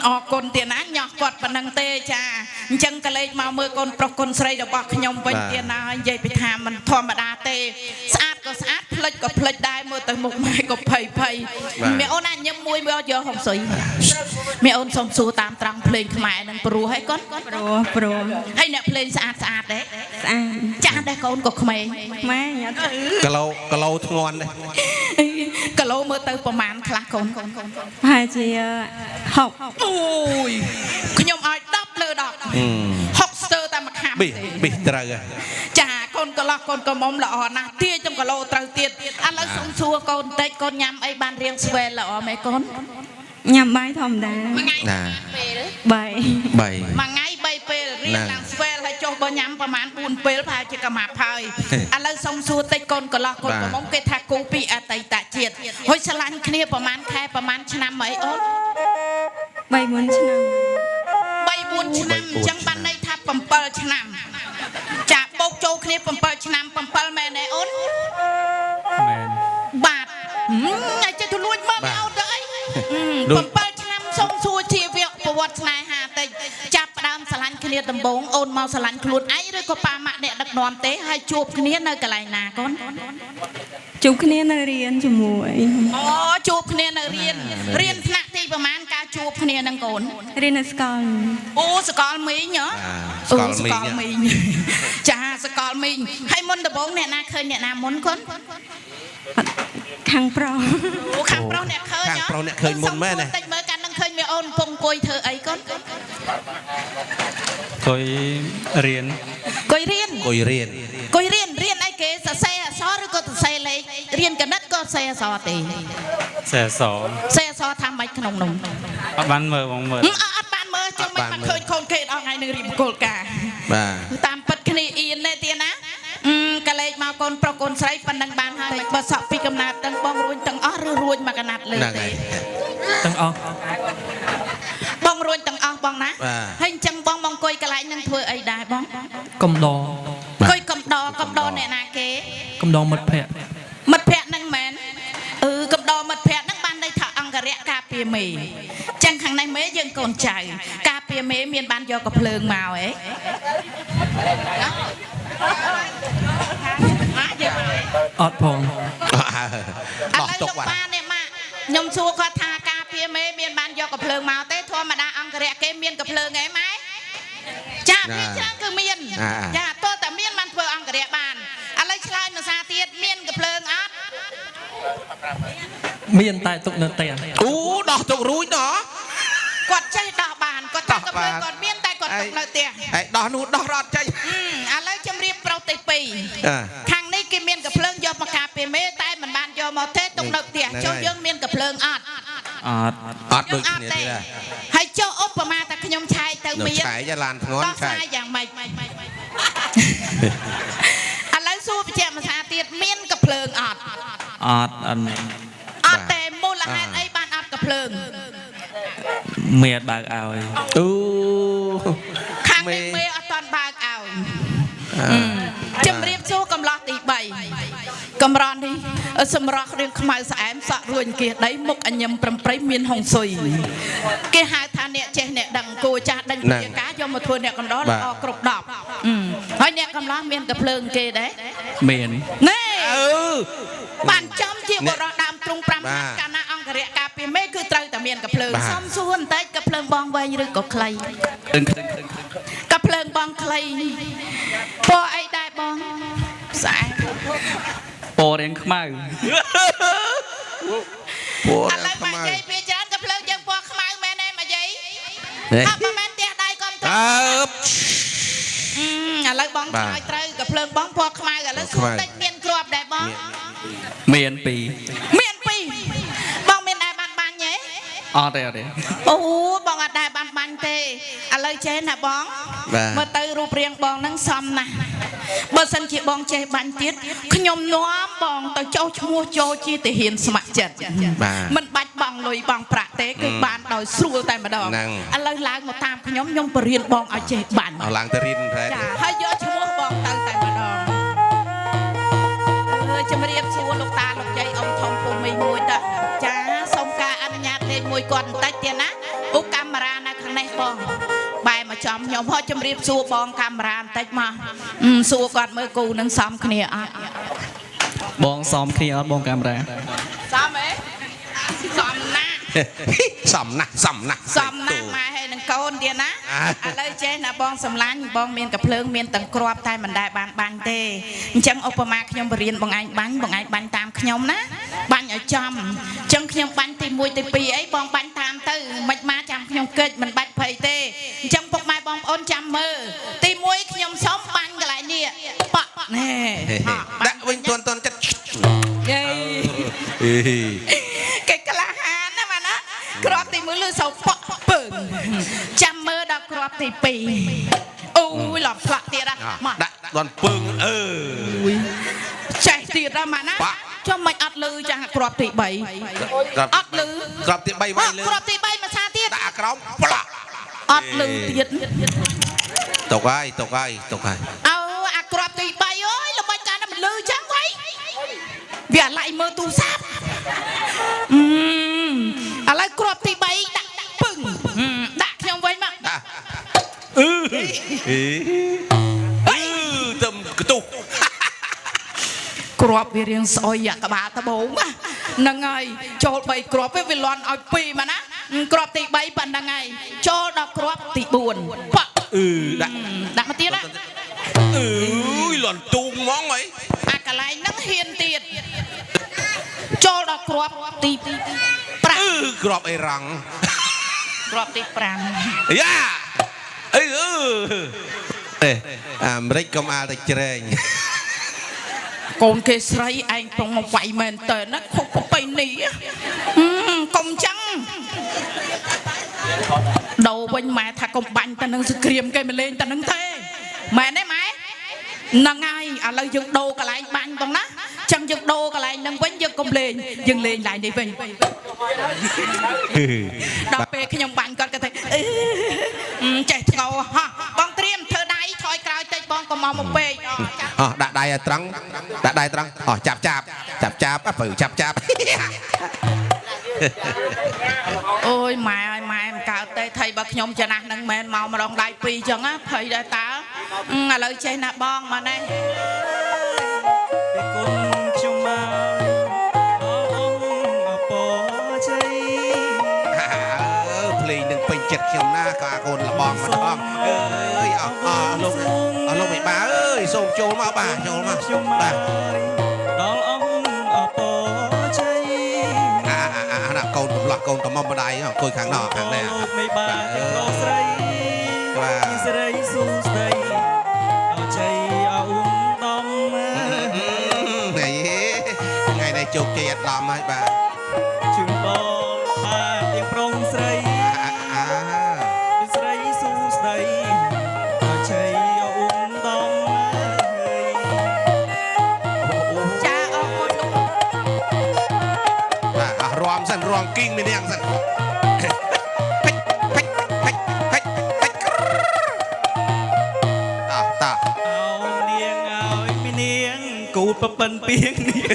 អរគុណទៀតណាញោះគាត់ប៉ុណ្ណឹងទេចាអញ្ចឹងក៏លេខមកមើលកូនប្រុសកូនស្រីរបស់ខ្ញុំវិញទៀតណានិយាយពីថាមិនធម្មតាទេស្អាតក៏ស្អាតផ្លិចក៏ផ្លិចដែរមើលទៅមុខម៉ែក៏ភ័យមីអូនណាញឹមមួយមកយកហុំសុយមីអូនសុំសួរតាមត្រង់ភ្លេងខ្មែរនឹងព្រោះហើយកូនព្រោះហើយអ្នកភ្លេងស្អាតទេស្អាតចាស់ដែរកូនក៏ក្មេងម៉ែញ៉ាំគីឡូធ្ងន់ដែរគីឡូមើលទៅប្រមាណខ្លះកូនប្រហែលជា60អូយខ្ញុំឲ្យ10លើ10 60ស្ទើរតែមួយខាំប៊ីត្រូវចាកូនកន្លោះកូនកមុំល្អណាស់ទាចំគីឡូត្រូវទៀតឥឡូវសុំសួរកូនតិចកូនញ៉ាំអីបានរៀងស្វែលល្អមែនកូនញ៉ាំបាយធម្មតាណាបាយមួយថ្ងៃ3ពេលរៀងឡើងស្វែលហើយចុះបើញ៉ាំប្រហែល4ពេលប្រហែលជាកម្មាប់ហើយឥឡូវសុំសួរតិចកូនកន្លោះកូនកមុំគេថាគូពីអតីតជាតិហើយឆ្លាញ់គ្នាប្រហែលខែប្រហែលឆ្នាំអីអូន3-4 ឆ្នាំ3-4 ឆ្នាំអញ្ចឹងបានន័យថា7 ឆ្នាំចាបូកចូលគ្នា7 ឆ្នាំ7មែនទេអូនមែនបាទតែចេះទៅលួចមកអូនទៅអី7 ឆ្នាំសុំសួរជីវប្រវត្តិស្នេហាតិចចាប់ផ្ដើមស្រឡាញ់គ្នាដំបូងអូនមកស្រឡាញ់ខ្លួនឯងឬក៏ប៉ាម៉ាក់អ្នកដឹកនាំទេហើយជួបគ្នានៅកន្លែងណាកូនជួបគ្នានៅរៀនជាមួយអូជួបគ្នានៅរៀនថ្នាក់ទីប្រហែលការជួបគ្នានឹងកូនរៀននៅស្កលអូសកលមីងហ៎សកលមីងចាសកលមីងហើយមុនដំបូងអ្នកណាឃើញអ្នកណាមុនកូនខាងប្រុសអូខាងប្រុសអ្នកឃើញខាងប្រុសអ្នកឃើញមុនមែនទេតិចមើលកាន់នឹងឃើញមីអូនពងអង្គុយធ្វើអីកូនគួយរៀនអីគេសរសេរអក្សរឬក៏សរសេរលេខរៀនគណិតក៏សរសេរអក្សរទេសរអក្សរថាម៉េចក្នុងនោះអត់បានមើលបងមើលអត់បានមើលចាំមិនបានឃើញកូនគេអស់ថ្ងៃនឹងរៀបគោលការណ៍បាទតាមពិតគ្នាអៀនទេទៀតណាកលេចមកកូនប្រុសកូនស្រីប៉ុណ្ណឹងបានហើយបើសក់ពីកំណើតទាំងបងរួញទាំងអស់ឬរួញមកកណាត់លើទេទាំងអស់បងរួញទាំងអស់បងណាហើយអញ្ចឹងបងមកអង្គុយកន្លែងនឹងធ្វើអីដែរបងកំដរអង្គុយកំដរអ្នកណាគេកំដរមិត្តភ័ក្តិហ្នឹងមែនកំដរមិត្តភ័ក្តិហ្នឹងបានន័យថាអង្គរៈការពារមេចឹងខាងនេះមេយើងកូនចៅការពារមេមានបានយកកំភ្លើងមកហ៎អត់ផងដោះទុកបាទនេះម៉ាក់ខ្ញុំសួរគាត់ថាការពារមេមានបានយកកំភ្លើងមកទេធម្មតាអង្គរៈគេមានកំភ្លើងហ៎ម៉ែចាពីច្រើនគឺមានចាតើតែមានបានធ្វើអង្គរៈបានឥឡូវឆ្លើយភាសាទៀតមានកំភ្លើងអត់មានតែទុកនៅផ្ទះអូដោះទុករួចណោះគាត់ចេះដោះបានគាត់តែកំភ្លើងគាត់មានតែគាត់ទុកនៅផ្ទះហើយដោះនោះដោះរត់ចេញឥឡូវជំរាបប្រុសទី2ខាងនេះគេមានកំភ្លើងយកមកការពារមេតែមិនបានយកមកទេទុកនៅផ្ទះចុះយើងមានកំភ្លើងអត់ដូចគ្នាទេហើយចុះឧបមាតែខ្ញុំឆែកទៅមានឆែកឡានធ្ងន់ឆែកយ៉ាងម៉េចឥឡូវសួរបញ្ជាក់ភាសាទៀតមានកំភ្លើងអត់អត់ទេមូលហេតុអីបានអត់កំភ្លើងមេអត់បើកឲ្យខាងនេះមេអត់តាន់បើកឲ្យជំរាបសួរកំឡោះទី3កំរន់នេះសម្រស់រឿងខ្មៅស្អែមសក់រួញគៀសដីមុខអញញឹមប្រំប្រៃមានហុងស៊ុយគេហៅថាអ្នកចេះអ្នកដឹង គូចាស់ដេញពីការយកមកធ្វើអ្នកកំដរល្អគ្រប់10ហើយអ្នកកំឡោះមានកភ្លើងគេដែរមានណែបានចំជាបរោះដើមទ្រង់5កាលណាអង្គរៈការពីមេគឺត្រូវតែមានកភ្លើងសំសួរបន្តិចកភ្លើងបងវែងឬក៏ខ្លីកភ្លើងបងខ្លីពណ៌អីដែរបងស្អាតពណ៌រៀងខ្មៅឥឡូវមកយាយពីច្រើនកភ្លើងយើងពណ៌ខ្មៅមែនទេមកយាយអត់មិនមែនផ្ទះដៃកុំទៅឥឡូវបងឆ្លើយត្រូវកភ្លើងបងពណ៌ខ្មៅឥឡូវសួរតិចមានគ្រាប់ដែរបងមាន2បងមានដែរបានបាញ់ទេអត់ទេអូបងអត់ដែរបានបាញ់ទេឥឡូវចេះណាបងមើលទៅរូបរាងបងហ្នឹងសមណាស់បើសិនជាបងចេះបាញ់ទៀតខ្ញុំនាំបងទៅចោលឈ្មោះចូលជាទាហានស្ម័គ្រចិត្តមិនបាច់បងលុយបងប្រាក់ទេគឺបានដោយស្រួលតែម្ដងឥឡូវឡើងមកតាមខ្ញុំបរៀនបងឲ្យចេះបាញ់ឡើងទៅរៀនតែចាហើយយកឈ្មោះបងទៅតែម្ដងជំរាបសួរលោកតាលោកយាយអ៊ំធំពូមីមួយតើចាសូមការអនុញ្ញាតលេងមួយគាត់បន្តិចទៀតណាអូកាមេរ៉ានៅខាងនេះបងបែរមកចំខ្ញុំហោះជំរាបសួរបងកាមេរ៉ាបន្តិចមកសួរគាត់មើលគូនឹងសមគ្នាអត់បងសមគ្នាអត់បងកាមេរ៉ាសមហ៎សមណាស់ម៉ែហើយនឹងកូនទៀតណាឥឡូវចេះណាបងសម្លាញ់បងមានកភ្លើងមានទាំងគ្រាប់តែមិនដែលបានបាញ់ទេអញ្ចឹងឧបមាខ្ញុំបរៀនបងឯងបាញ់តាមខ្ញុំណាបាញ់ឲ្យចំអញ្ចឹងខ្ញុំបាញ់ទី1ទី2អីបងបាញ់តាមទៅមិនមកចាំខ្ញុំកិច្ចមិនបាច់ភ័យទេអញ្ចឹងពុកម៉ែបងប្អូនចាំមើលទី1ខ្ញុំសុំបាញ់កន្លែងនេះប៉ណែដាក់វិញទន់ចិត្តយេគេក្លាហានណាម៉ាណាគ្រាប់ទី1លឺសោប៉ពើចាំមើលដល់គ្រាប់ទី2អូយឡប់ផ្លាក់ទៀតមកដាក់ដន់ពើងចេះទៀតណាម៉ាណាចាំមិនអត់លឺចាស់គ្រាប់ទី3អត់លឺគ្រាប់ទី3វិញលឺគ្រាប់ទី3មកសាទៀតដាក់ក្រោមផ្លាក់អត់លឺទៀតទុកហើយអូអាគ្រាប់ទី3អើយល្បិចកាលមិនលឺចឹងវ៉ៃវាឡៃមើលទូរស័ព្ទឥឡូវគ្រាប់ទី3ដាក់ពឹងដាក់ខ្ញុំវិញមកទឹមកទុះគ្រាប់វារៀងស្អុយក្បាលដបងហ្នឹងហើយចូល3គ្រាប់វាលន់ឲ្យ2មកណាគ្រាប់ទី3ប៉ុណ្្នឹងហើយចូលដល់គ្រាប់ទី4ប៉ដាក់មកទៀតណាលន់ទូងហ្មងហីអាកន្លែងហ្នឹងហ៊ានទៀតចូលដល់គ្រាប់ទី5គ្រាប់អីរ៉ង់គ្រាប់ទី5យ៉ាអាមេរិកកុំអាលតែជ្រែងកូនគេស្រីឯងប្រងមកវាយមែនតើណាខុសប្រពៃណីកុំចឹងដោវិញម៉ែថាកុំបាញ់តែនឹងសង្គ្រាមគេមិនលេងតែនឹងទេម៉ែនេះម៉ែហ្នឹងហើយឥឡូវយើងដូរកន្លែងបាញ់បងណាចឹងយើងដូរកន្លែងហ្នឹងវិញយើងកុំលេងយើងលេងឡើងនេះវិញដល់ពេលខ្ញុំបាញ់គាត់គេថាចេះធ្ងោហោះបងត្រៀមធ្វើដៃថយក្រោយតិចបងកុំមកពេកដាក់ដៃឲ្យត្រង់ចាប់បើចាប់អូយម៉ែឲ្យម៉ែមិនកើតទេថៃបើខ្ញុំចំណាស់នឹងមែនមកម្ដងដៃ2ចឹងណាភ័យដែរតើឥឡូវចេះណាបងមកនេះគុណខ្ញុំមកអពជ័យភ្លេងនឹងពេញចិត្តខ្ញុំណាក៏កូនលបងម្ដងអើយលោកមេបាអើយសូមចូលមកបាទចូលមកខ្ញុំបាទដល់អពជ័យណាកូនកំឡោះកូនកំមុំម្ដាយអង្គុយខាងនោះខាងនេះលោកមេបាទាំងលោកស្រីបាទស្រីស៊ូស្ដីដល់ជ័យអ៊ុំដំថ្ងៃនេះជោគជ័យអាដាមហើយបាទជឿនបងបាទទៀងប្រុងស្រីស្រីស៊ូស្ដីដល់ជ័យអ៊ុំដំចាអរគុណលោកបាទរំសិនរំគីងមាននាងសិនគូតប៉ិនពីងមាន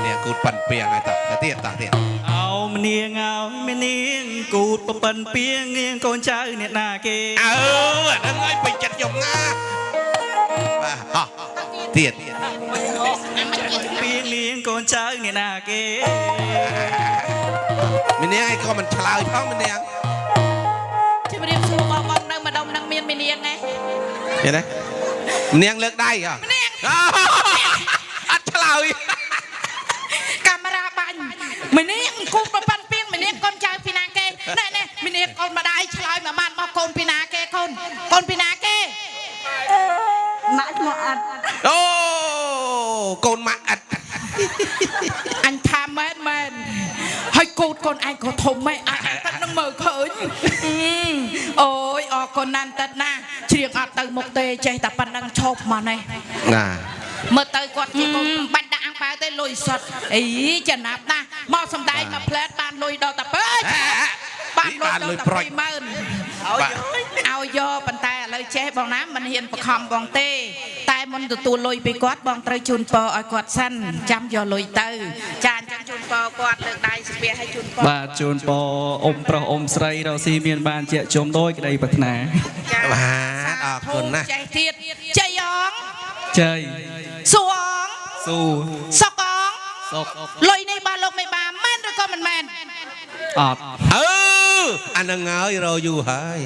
អ្នកគូតប៉ិនពីងហើយតទៀតអោម ម្នាងឲ្យម្នាងគូតប្រពន្ធពីងនាងកូនចៅអ្នកណាគេអាហ្នឹងឲ្យពេញចិត្តខ្ញុំណាបាទហោះទៀត ពីងនាងកូនចៅអ្នកណាគេ ម្នាងឯងក៏មិនឆ្លើយផងម្នាង ជំរាបសួរបងនៅម្ដុំនឹងមានម្នាងណា ឃើញទេម្នាងលើកដៃហ៎អត់ឆ្លើយ កាមេរ៉ាបាញ់ម្នាងគូប្រពន្ធពីងម្នាងកូនចៅពីណាគេណែម្នាងកូនម្ដាយឆ្លើយមកបានមកកូនពីណាគេកូនពីណាគេម៉ាក់មកអត់ អូកូនម៉ាក់អត់ អញថាមែនហើយកូនឯងក៏ធំម៉េចអាចតែនឹងមើលឃើញអូយអរគុណណាស់តិតណាច្រៀងអត់ទៅមុខទេចេះតែប៉ុណ្្នឹងឈប់មកនេះ ណា មើលទៅគាត់ជាកូនបាច់ដាក់អាំងប៉ាវទេលុយសុតអីចំណាប់ណាស់មកសំដែងមកផ្លែតបានលុយដល់តែពើបានលុយដល់តែ 20000 ឲ្យយកប៉ុន្តែឥឡូវចេះបងណាមិនហ៊ានបខំបងទេតែមុនទទួលលុយពីគាត់បងត្រូវជូនពរឲ្យគាត់សិនចាំយកលុយទៅចាអញ្ចឹងជូនពរគាត់លើកដៃស្ពះឲ្យជូនពរបាទជូនពរអ៊ំប្រុសអ៊ំស្រីរកស៊ីមានបានជាជុំដោយក្តីប្រាថ្នា បាទអរគុណណាស់ ចេះទៀតជ័យអង ជ័យ សួង ស៊ូ សុកអង សុក លុយនេះបានលោកមិនបានមែនឬក៏មិនមែន អត់ អានឹងហើយរយូរហើយ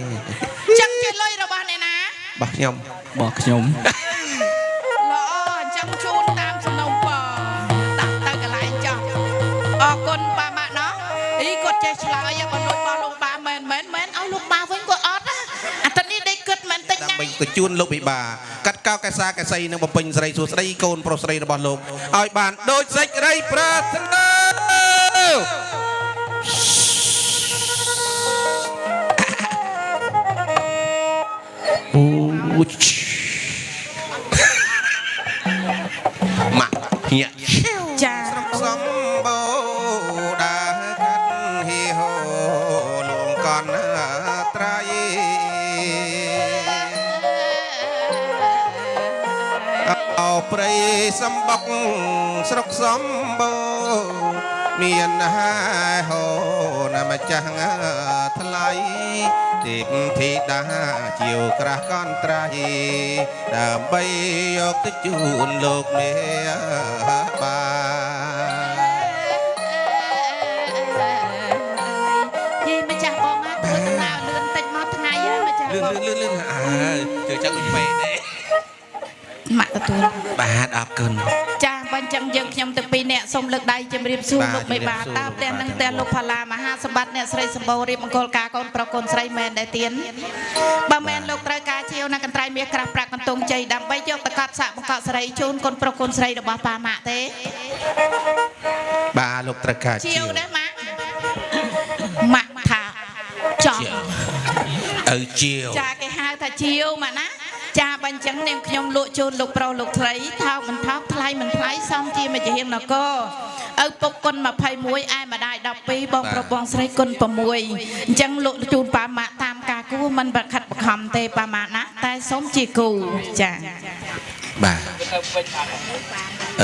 ចឹងជាលុយរបស់អ្នកណា បាទខ្ញុំ របស់ខ្ញុំ ល្អអញ្ចឹងជូនតាមសំណុំពរដាក់ទៅកន្លែងចោះអរគុណប៉ាម៉ាក់ណោះអីគាត់ចេះឆ្លើយបើលុយរបស់លោកបាមែនឲ្យលោកបាវិញគាត់អត់ណាអាតនេះដេកគិតមែនតិចណា ដើម្បីទៅជួនលោកពិបាកាត់កោកែសាកែសីនឹងបំពេញស្រីសួស្ដីកូនប្រុសស្រីរបស់លោកឲ្យបានដូចសេចក្ដីប្រាថ្នាអូម៉ាក់ញាក់ ចា ស្រុកសំបូដាកាត់ហីហូលងកនត្រៃអោព្រៃសំបុកស្រុកសំបូមានហើយហូណាម្ចាស់ថ្លៃទេពធីតាជាវក្រាស់កនត្រៃដើម្បីយកទៅជូនលោកមេបាយីម្ចាស់បងណាធ្វើដំណើរលឿនតិចមកថ្ងៃហើយម្ចាស់បង លឿនជឿចាំដូចពេកទេ ម៉ាក់ទទួល បាទអរគុណ ចាបើអញ្ចឹងយើងខ្ញុំទាំងពីរនាក់សូមលើកដៃជម្រាបសួរលោកមេបាតាផ្ទះនឹងផ្ទះលោកផាឡាមហាសម្បត្តិអ្នកស្រីសម្បូររៀបមង្គលការកូនប្រុសកូនស្រីមែនដែរទៀនបើមែនលោកត្រូវការជាវណាកន្ត្រៃមាសក្រាស់ប្រាក់កន្ទង់ជ័យដើម្បីយកទៅកាត់សាក់បង្កក់ស្រីជូនកូនប្រុសកូនស្រីរបស់ប៉ាម៉ាក់ទេ បាទលោកត្រូវការ ជា ជា វ វ ដែរម៉ាក់ម៉ាក់ថាចង់ ឪជាវ ចាគេហៅថាជាវម៉ាក់ណាចាបើអញ្ចឹងនាងខ្ញុំលក់ជូនលោកប្រុសលោកស្រីថោកមិនថោកថ្លៃមិនថ្លៃសមជាមជ្ឈិមនគរឪពុកគុណ21ឯម្ដាយ12បងប្រុសបងស្រីគុណ6អញ្ចឹងលក់ជូនប៉ាម៉ាក់តាមការគូមិនប្រខិតបង្ខំទេប៉ាម៉ាក់ណាតែសូមជាគូចា បាទ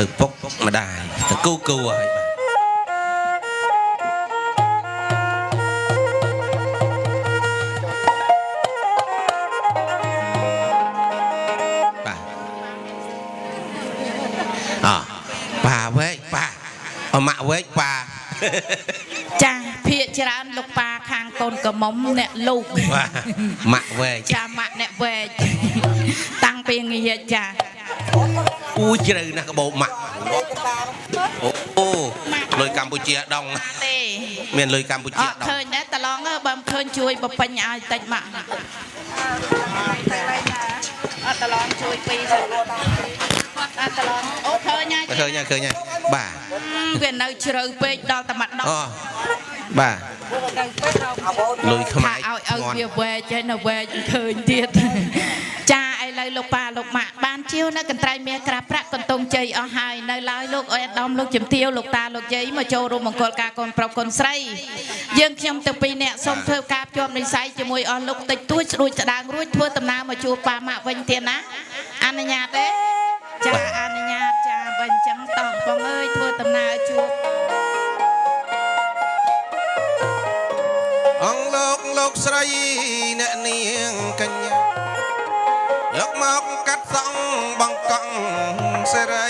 ឪពុកម្ដាយតគូហើយប៉ាវែកប៉ាអម៉ាក់វែកប៉ា ចាភាកច្រើនលោកប៉ាខាងកូនកមុំអ្នកលោក ម៉ាក់វែក ចាម៉ាក់អ្នកវែកតាំងពីងាចា អូជ្រៅណាស់កបោម៉ាក់អូលុយកម្ពុជាដង ទេ មានលុយកម្ពុជា អត់ឃើញដែរតឡងបើមិនឃើញជួយបពេញឲ្យតិចម៉ាក់អត់តឡងជួយពីរអត់តឡងអូឃើញហើយបាទ វានៅជ្រៅពេកដល់តែម្ដង អូបាទលុយខ្មែរ ឲ្យវាវែកហើយនៅវែកឃើញទៀតចាឥឡូវលោកប៉ាលោកម៉ាក់បានជាវនៅកន្ត្រៃមាសក្រាស់ប្រាក់កន្ទង់ជ័យអស់ហើយនៅឡើយលោកអេដាមលោកជំទាវលោកតាលោកយាយមកចូលរួមមង្គលការកូនប្រុសកូនស្រីយើងខ្ញុំទាំងពីរនាក់សូមធ្វើការភ្ជាប់និស្ស័យជាមួយអស់លោកតិចតួចស្រួចស្ដាងរួចធ្វើដំណើរមកជួបប៉ាម៉ាក់វិញទៀតណាអនុញ្ញាតទេចាអនុញ្ញាតចាបើអញ្ចឹងតោះបងអើយធ្វើដំណើរជួប អង្គលោកស្រីអ្នកនាងកញ្ញាយកមកកាត់សង់បង្កង់សេរី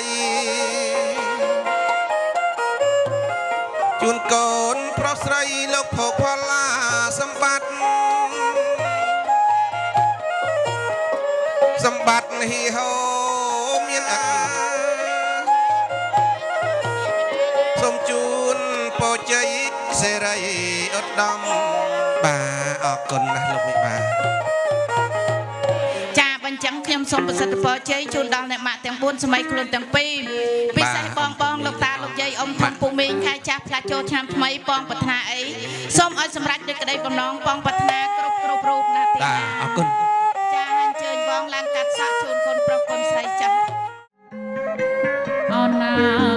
ជូនកូនប្រុសស្រីលោកភោគផល្លាសម្បត្តិហីហោមានអត់សូមជូនពរជ័យសេរីឧត្តមបាទអរគុណណាស់លោកមេបាចាបញ្ចឹងខ្ញុំសូមប្រសិទ្ធពរជ័យជូនដល់អ្នកម៉ាក់ទាំង4សម័យខ្លួនទាំងពីរពិសេសបងលោកតាលោកយាយអ៊ំធំពូមីងខែចាស់ផ្លាស់ចូលឆ្នាំថ្មីបងប្រាថ្នាអីសូមឲ្យសម្រេចនូវក្តីបំណងបងប្រាថ្នាគ្រប់រូបណាទីណាអរគុណចាអញ្ជើញបងឡើងកាត់សក់ជូនកូនប្រុសកូនស្រីចាអូនណា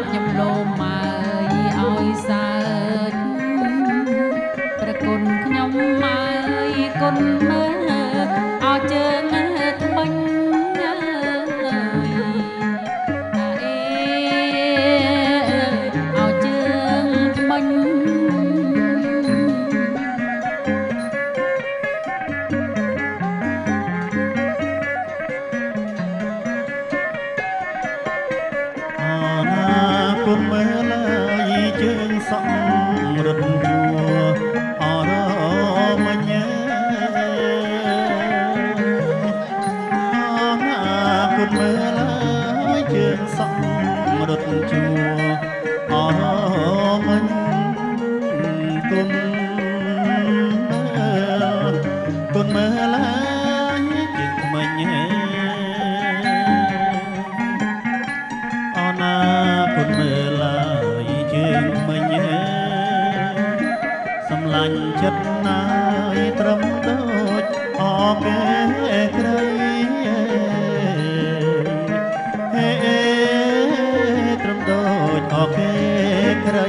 ខ្ញុំលោមមកឲ្យសើចប្រគុណខ្ញុំមកគុណមើលអោជើងថ្មិញអោជើងថ្មិញគុំមើលយជើងសក់រត់យួរអរមញ៉ាគុំមើលយជើងសក់រត់យួរអរមញគុំមើលជើងថ្មិញគុណមើលឡើយជើងមិញសំឡាញ់ចិត្តណាយត្រឹមដូចអកែក្រៃត្រឹមដូចអកែក្រៃ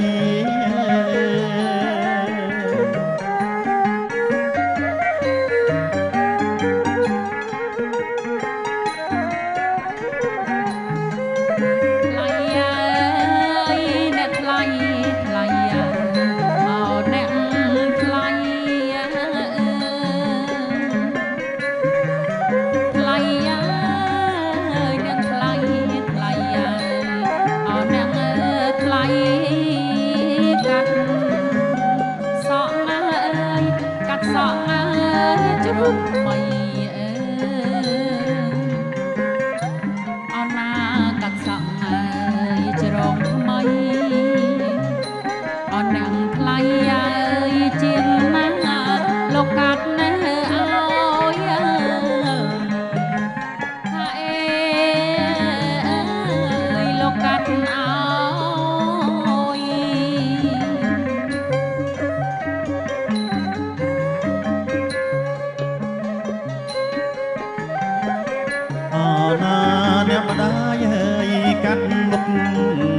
អ្នកម្ដាយហើយកាត់មុខ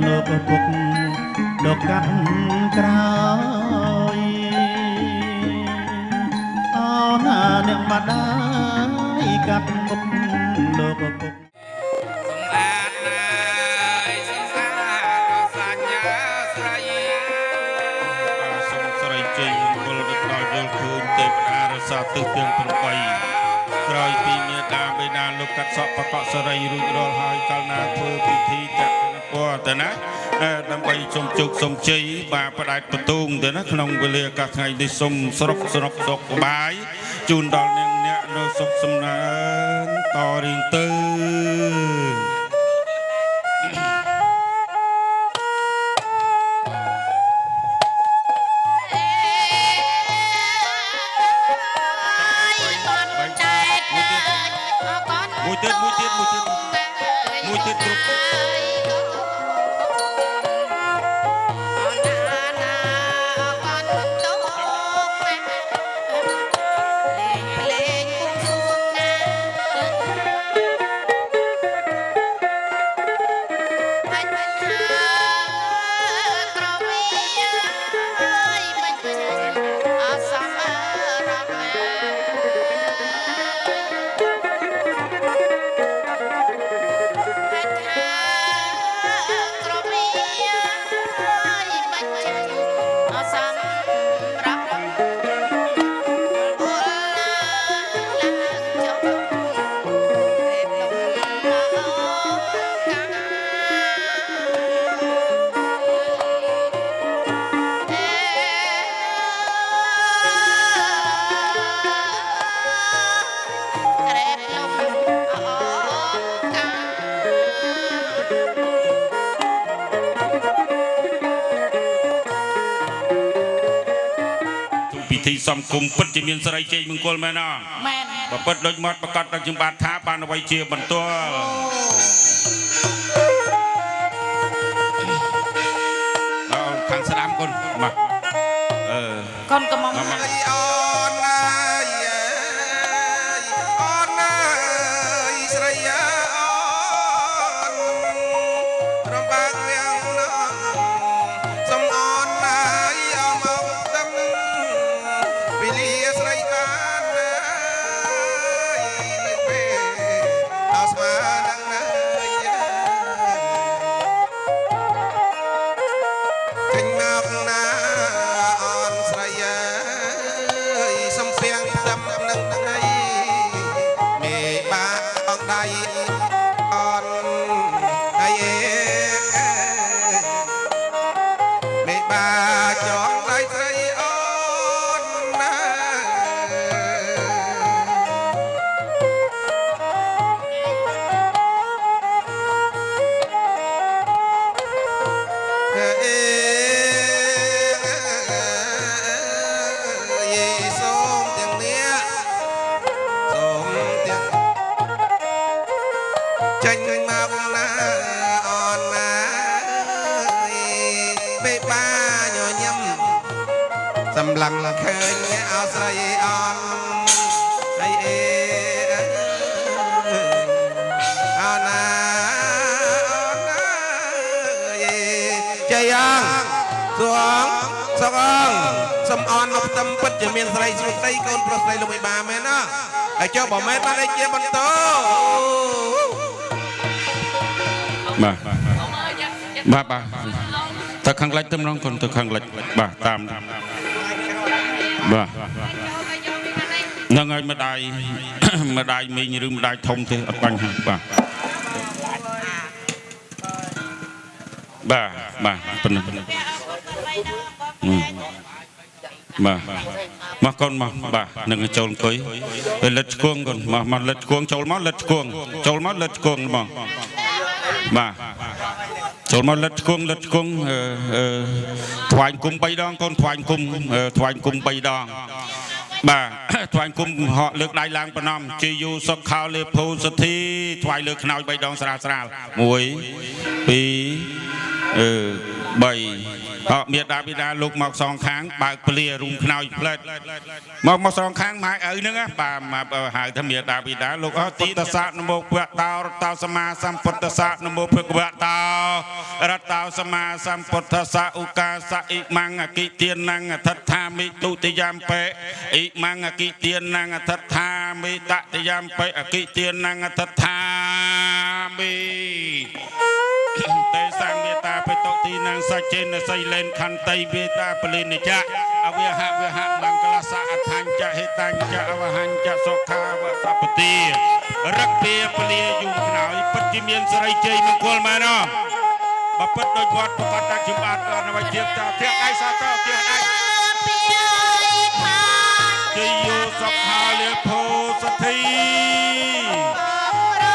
លោកពុកលោកកាត់ក្រោយអូណាអ្នកម្ដាយកាត់មុខលោកពុកសម្អាតណាយសម្អាតសញ្ញាស្រីសូមស្រីជ័យមង្គលដល់យល់ឃើញទេវតារសាទិសទាំង8ក្រោយពីមេតាបិតាលោកកាត់សក់បកសរីរួចរាល់ហើយកាលណាធ្វើពិធីចាក់ពណ៌ទៅណាដើម្បីសុំជោគសុំជ័យបាទផ្ដាច់បន្ទូងទៅណាក្នុងវេលាឱកាសថ្ងៃនេះសុំស្រុកសុខបាយជូនដល់អ្នកនៅសុខសំណានតរៀងទៅមួយទៀតគ្រប់ ពិធីសំគុំពិតជាមានសេរីជ័យមង្គលមែនអត់ មែន បើពិតដូចមាត់ប្រកាសដល់ជំបាទថាបានអ្វីជាបន្ទាល់ដល់ខាងស្ដាំគុណមកកូនកំង អូនអើយអូនអើយស្រីអូនរំបាក់យ៉ាងណាសំអូនអើយអមមកទឹកពីលាស្រីបានអើយនៅពេលដល់ស្មានឹងអើយចេញមកណាអូនស្រីអើយសំសៀងដាំនឹងថ្ងៃមេបាអងដៃអូនហើយមេបាចងដៃស្រីអូនណាសូមទាំងនេះសូមទាំងចេញមកណាអូនណាពេលបាញញឹមសម្លឹងឃើញអោស្រីអូនហើយអូនណាចៃយ៉ាងសួងសុកអងសំអនមកtâmពិតជាមានស្រីស្រីកូនប្រុសស្រីលោកមេបាមែនណាហើយចុះបើមែនបានឯជាបន្ត បាទទៅខាងលិចទៅម្ដងគុណទៅខាងលិចបាទតាមបាទហ្នឹងហើយម្ដាយម្ដាយមីងឬម្ដាយធំទេអត់បាញ់បាទបាទប៉ុណ្ណឹងបាទមកកូនមកបាទនឹងចូលអង្គុយទៅលិតឈួងកូនមកលិតឈួងចូលមកលិតឈួងចូលមកលិតឈួងមកបាទចូលមកលិតឈួងថ្វាយគុំ3ដងកូនថ្វាយគុំ3ដងបាទថ្វាយគុំហកលើកដៃឡើងប្រណម្យជាយូសុខខោលេភូសទ្ធីថ្វាយលើកខ្នើយ3ដងស្រាល1 2 3អមេដាបិតាលោកមកសងខាងបើកពលារុំខ្នើយផ្លែតមកសងខាងម៉ែឪហ្នឹងបាទមកហៅថាមេដាបិតាលោកអទីតសៈនមោភៈតោរតោសមាសម្ពុទ្ធសៈនមោភគវៈតោរតោសមាសម្ពុទ្ធសៈឧកាសៈអ៊ិមង្អកិទានងអថដ្ឋាមិទុតិយំបេអ៊ិមង្អកិទានងអថដ្ឋាមិតតិយំបេអកិទានងអថដ្ឋាមិទេសាមេតាបេតុទីនាងសច្ចេនសីលេនខន្តីវេតាបលិនិចៈអវហលង្កលសៈអថញ្ចហេតញ្ចអវហញ្ចសុខាវសពតិរកពីពលាយំខ្នើយពិតជាមានសេរីជ័យមង្គលមែនអត់បើពិតដោយវត្តប្រកាសដាក់ជំបាទអនុវជាតាធៀងដៃសាតោធៀងដៃជ័យយោសុខាលាភោសទ្ធី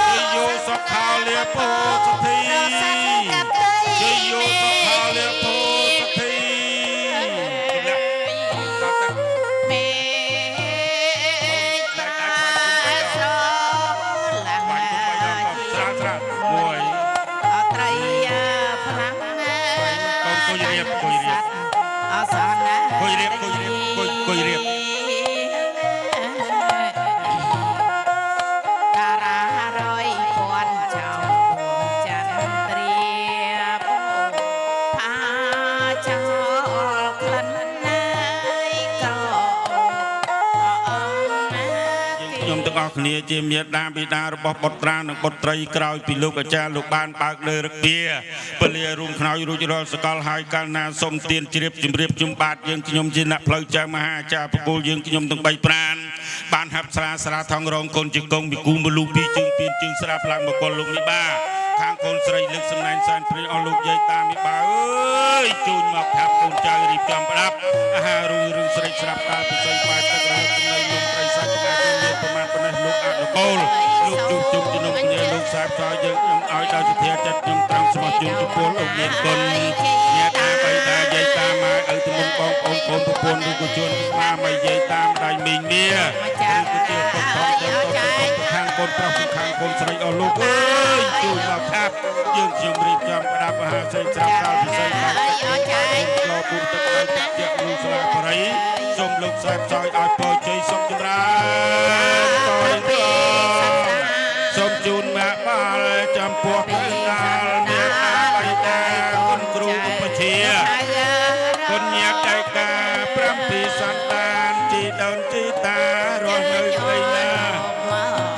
ជ័យយោសុខាលាភោសទ្ធីជ័យយោសុខាលាភោសទ្ធីមេស្រឡាមួយអត្រីផ្លាំងកូនគួយរៀបអសណាគួយរៀបតារារយពាន់ចោចន្ទ្រាពោផាចោលក្លិនណាយក្រខ្ញុំទាំងអស់គ្នាជាមេដាបិតារបស់បុត្រានិងបុត្រីក្រោយពីលោកអាចារ្យលោកបានបើកលើរពាពលារួមខ្នើយរួចរាល់សកលហើយកាលណាសូមទានជ្រាបជម្រាបជុំបាទយើងខ្ញុំជាអ្នកផ្លូវចៅមហាអាចារ្យប្រគល់យើងខ្ញុំទាំង3ប្រានបានហាប់ស្រាថងរងកូនជង្គង់ពីគូមលូពីជើងពីជើងស្រាប់ឡើងមកកលលោកនេះបាខាងកូនស្រីលើកសំណាញ់សែនព្រាអស់លោកយាយតាមីបាអើយជូនមកថាប់កូនចៅរៀបចំប្រដាប់អាហាររឿងស្រីស្រាប់តាពិសេសបាយទឹករើចំណៃលំត្រីសាច់ផ្កាមានប្រមាណប៉ុណ្ណេះលោកអនុកូលលោកជួបជុំជំនុំគ្នាលោកសាបចោយើងខ្ញុំឲ្យដល់ជាចិត្តខ្ញុំត្រង់ស្មោះជូនចំពោះលោកមានគុណអ្នកតាបៃតាយា យាយតាមមកឪទៅមុនបងប្អូនបងប្រពន្ធឬក៏ជួនស្មាមកយាយតាមដៃមីងមាឬក៏ជាពុកផងខាងកូនប្រុសខាងកូនស្រីអស់លោកអើយជួយមកថាប់យើងជឿរៀបចំប្រដាប់អាហារផ្សេងស្រាប់ដល់ពិសេសបាទលោកពុំទឹកទៅចាក់ជាលោកស្លាបរិយសូមលោកខ្សែផ្សាយឲ្យពរជ័យសុខចម្រើនតយតសូមជូនមកបាលចំពោះព្រះតាមានអាបិតាគុណគ្រូឧបជាគុណញាតិកា7សន្តានជីដូនជីតារស់នៅព្រៃណា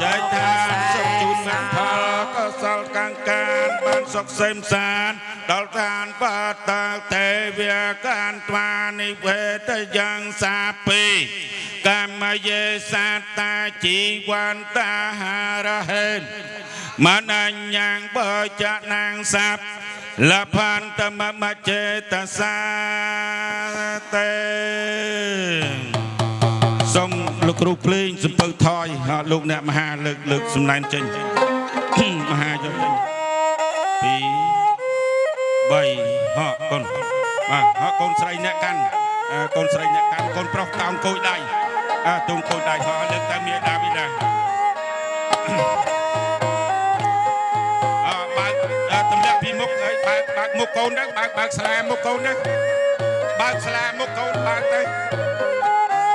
ចែកឋានសុខជូនមកផលកុសលកាងការបានសុខសេមសានដល់ឋានបាតាទេវកានត្វានិវេតយ៉ាងសាពេកម្មយេសាតាជីវន្តាហារហេនមនញ្ញងបច្ចនាងសាប់លផន្តមមចេតសាទេសូមលោកគ្រូភ្លេងសំពៅថយលោកអ្នកមហាលើកសំឡេងចេញមហាយកចេញ2 3ហកកូនបាទហកកូនស្រីអ្នកកាន់កូនស្រីអ្នកកាន់កូនប្រុសតោងគោយដៃទូងគោយដៃហកលើកតែមានដាវីដាបើកតម្លាក់ពីមុខហើយបើកមុខកូនទៅបើកស្លាមុខកូនទៅបើកស្លាមុខកូនបើកទៅ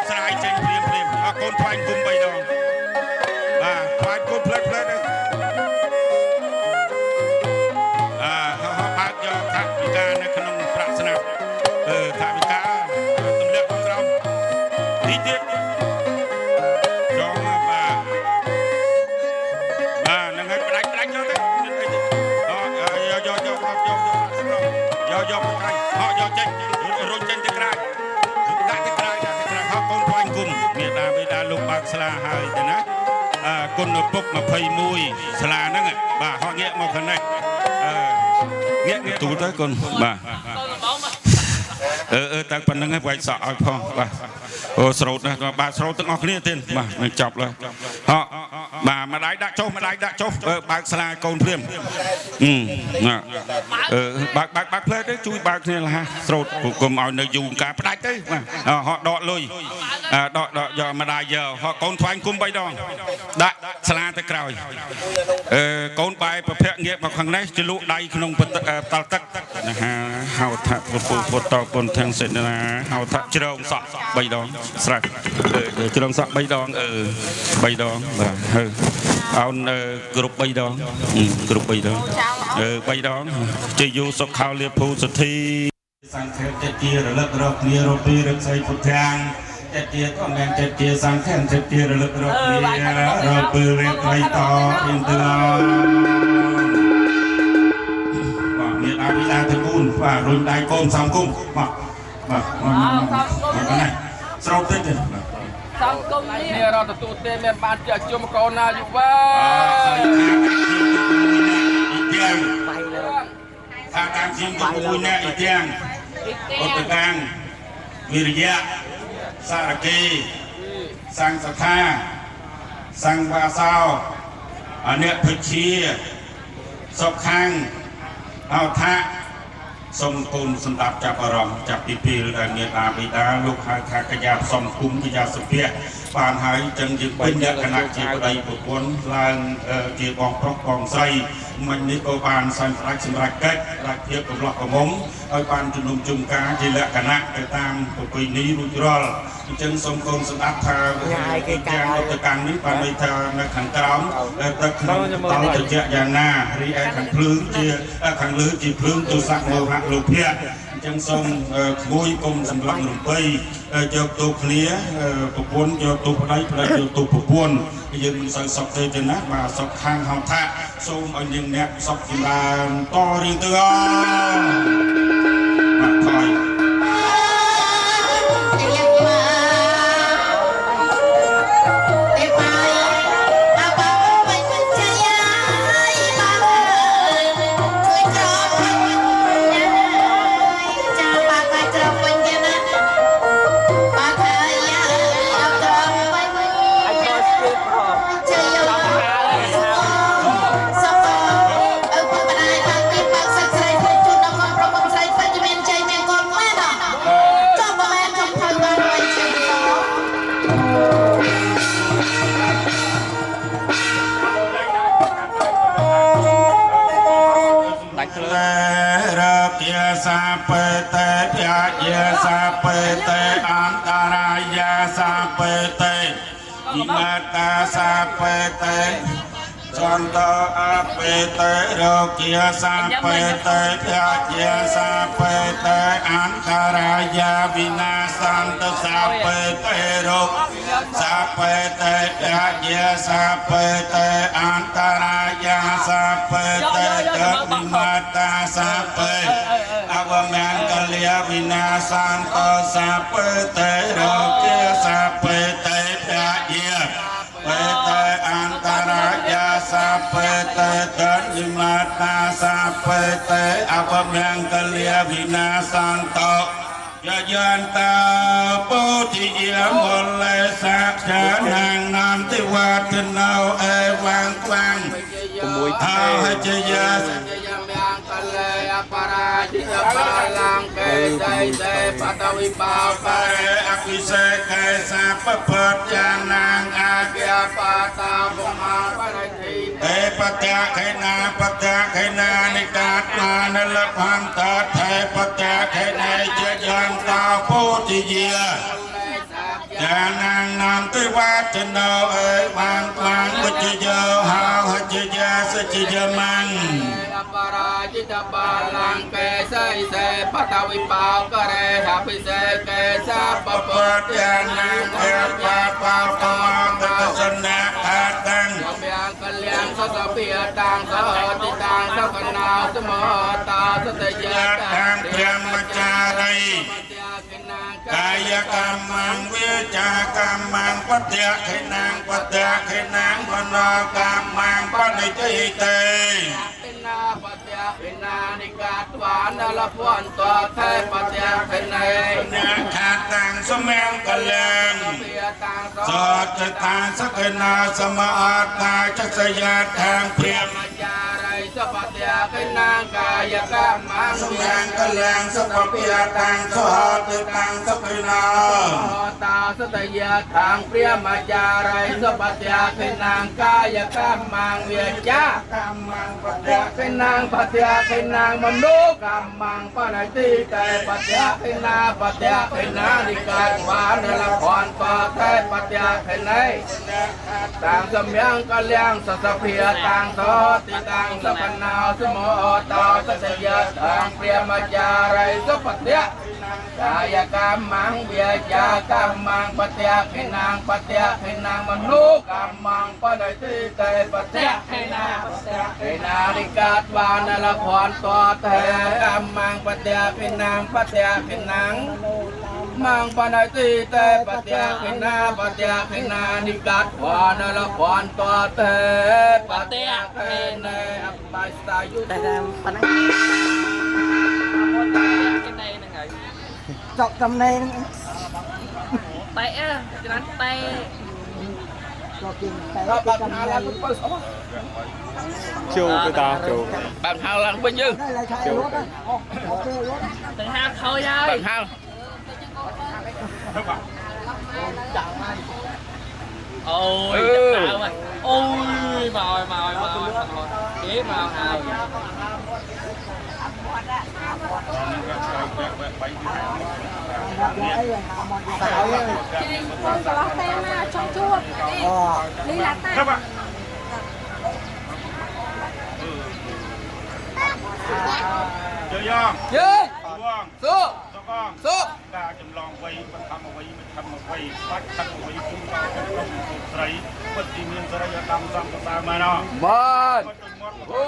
ស្រាយចេញព្រាមកូនថ្វាយគុំ3ដងបាទថ្វាយកូនផ្លែទៅបើកយកថាវិការនៅក្នុងប្រាក់ស្នាប់ថាវិការទម្លាក់ក្រោមទីទៀតចងបាទនឹងឲ្យផ្ដាច់យកទៅយកប្រាក់ស្នាប់យកមកក្រៃហកយកចេញរុញចេញទៅក្រៅដាក់ទៅក្រៅហកកូនថ្វាយគុំមេដាបេដាលោកបើកស្លាហើយទៅណាគុណឪពុក21ស្លាហ្នឹងបាទហកងាកមកខាងនេះងាកទូទៅគុណបាទតែប៉ុណ្្នឹងហើយវាយសក់ឲ្យផងបាទអូស្រោតណាបាទស្រោតទាំងអស់គ្នាទៀតបាទនឹងចប់ហើយហកបាទម្ដាយដាក់ចុះបើកស្លាកូនព្រាមបើកផ្លែទៅជួយបើកគ្នាលះស្រោតគុំឲ្យនៅយូរការផ្ដាច់ទៅបាទហកដកលុយដកយកម្ដាយយកហកកូនថ្វាយគុំ3ដងដាក់ស្លាទៅក្រោយកូនបាយប្រភពងាកមកខាងនេះជលក់ដៃក្នុងតលទឹកណាហៅថាពុទ្ធគុណទាំងសេនាហៅថាជ្រងសក់3ដងស្រេចជ្រងសក់3ដង3ដងបាទហើយអោនគ្រប់3ដងគ្រប់3ដង3ដងជាយូសុខោលាភូសុធីសង្ឃេតជារលឹករកគ្នារកពីរកស្អីពុទ្ធាងចិត្តជាក៏មែនចិត្តជាសង្ឃេតចិត្តជារលឹករកគ្នារកពីរៀបត្រៃតរៀងទៅមានអាវិឡាទៅគូនបាទរុញដៃកូនសំគុំបាទនេះស្រោតតិចទៀតសំគុំនេះរត់ទទួលទេមានបានជាជុំកូនណាយូវ៉ាយ៉ាងថាតាមជាងមួយណាអ៊ីទាំងអត់តាំងវិរិយៈសារគីសង្ឃសថាសង្ឃវាសោអនិភិជាសុខាំងអោថាសូមគុណសម្រាប់ចាប់អារម្មណ៍ចាប់ពីពេលដែលមានអាបិតាលោកហៅថាកញ្ញាផ្សំគុំកញ្ញាសុភ័ក្របានហើយចឹងយើងពេញលក្ខណៈជាប្តីប្រពន្ធឡើងជាបងប្រុសបងស្រីមិញនេះក៏បានសែនស្ដេចសម្រាប់កិច្ចរាជភាពកំឡោះកំមុំឲ្យបានជំនុំជុំការជាលក្ខណៈទៅតាមប្រពៃណីរួចរាល់អញ្ចឹងសូមគុណសម្រាប់ថាកិច្ចការទៅកាន់នេះបានន័យថានៅខាងក្រោមទឹកក្នុងតលត្រជាក់យ៉ាងណារីឯខាងភ្លើងជាខាងលើជាភ្លើងទុស័កមោហៈលោភៈអញ្ចឹងសូមក្មួយគុំសម្រាប់រំបីយកទូគ្នាប្រពន្ធយកទូប្តីប្តីយកទូប្រពន្ធយើងមិនសូវសក់ទេទេណាបាទសក់ខាងហៅថាសូមឲ្យយើងអ្នកសក់ចម្រើនតរៀងទៅបាទថយម เปเตอิมาตาสาเปเตสันตอาเปเตโรกิยาสาเปเตยาเยสาเปเตอันตรายาวินาสันตสาเปเตโรสาเปเตยาเยสาเปเตอันตรายาสาเปเตเกิดนิมาตาสาเปอวแมงกเลียวินาสันตสาเปเตโรกิยาสาเปเตยาเยเปเตอันตรายาสาเปเตเกิดนิมาตาสาเปเตอวแมงกเลียวินาสันตยายันตาปุถิยมลเลสักษานางนามติวัฒนาเอวังควังเอาให้เจยาปาราจิตปาลังเกใจเตปัตวิปาปะอภิเษกเกสะปะเปิดยานางอาเกียปาตาบมาปะทิเตปัจจาไขนาปัจจาไขนานิกาตมานลพันตาเทปัจจาไขนาเจยันตาโพธิเยจานางนามติวัฒนาเอวังควังปัจจโยหาหัจยาสจยมังปาราจิตปาลังเกสยเสปัตวิปากะเรหะพิเศษเกสะปะปัจจานังเอปะปะปะมังตัสนะอาตังสัมยังกัลยังสัสพิยตังสหติตังสักนาสมตาสตยะตังเตรียมจารีกายกรรมังวิจากรรมังปัจจาขินังปัจจาขินังมโนกรรมังปณิจิเตนาปัจจาขินานิกาตวานลพวนตัวเทปัจจาขินัยนาขาตังสมังกัลยังสอดจตังสักนาสมาตาจักยาทางเพียมสปัตยาขินังกายกรรมังสมังกัลยังสปปิยตังสอดตังสักนาตาสตยาทางเพียมจาไรสปัตยาขินังกายกรรมังเวียจากรรมังปัจจาขินังปัจจาขินังมโนกรรมังปนัยติเตปัจจาขินาปัจจาขินานิกาตวานละพรปะเทปัจจาขินัยตังสมยังกัลยังสัสพิยตังโสติตังสัพนาสโมตาสตยาทางเพียมจาไรสปัตยากายกรรมังเวียจากรรมังปัจจาขินังปัจจาขินังมโนกรรมังปนัยติเตปัจจาขินาปัจจาขินานิกาตวานละพรตัวเทกรรมังปัจจาขินังปัจจาขินังมังปนัยติเตปัจจาขินาปัจจาขินานิกาตวานละพรตัวเทปัจจาขินาอัปปัสสายุแต่ปนัยจบจำเนง เตะฉะนั้นเตะ ก็กินแต่ เราบัง จำ หา เน แล้ว ง ก็เปิด จูไปตาจู bằng hao lần bên dư ได้เลยใช้รถโอเครถ ถึงห้าเขายาย bằng hao โอ้ยจับตาไปโอ้ยมาเอ๊ะมาหา con có lót tem trong chuột đi lá tay chơi giang chơi giang số con số ការចម្លងវ័យមិនខំអ្វីមិនខំអ្វីបាច់ខំអ្វីគុំក៏ស្រីពិតជាមានសេរីកម្មសំសារមកណោះ một ô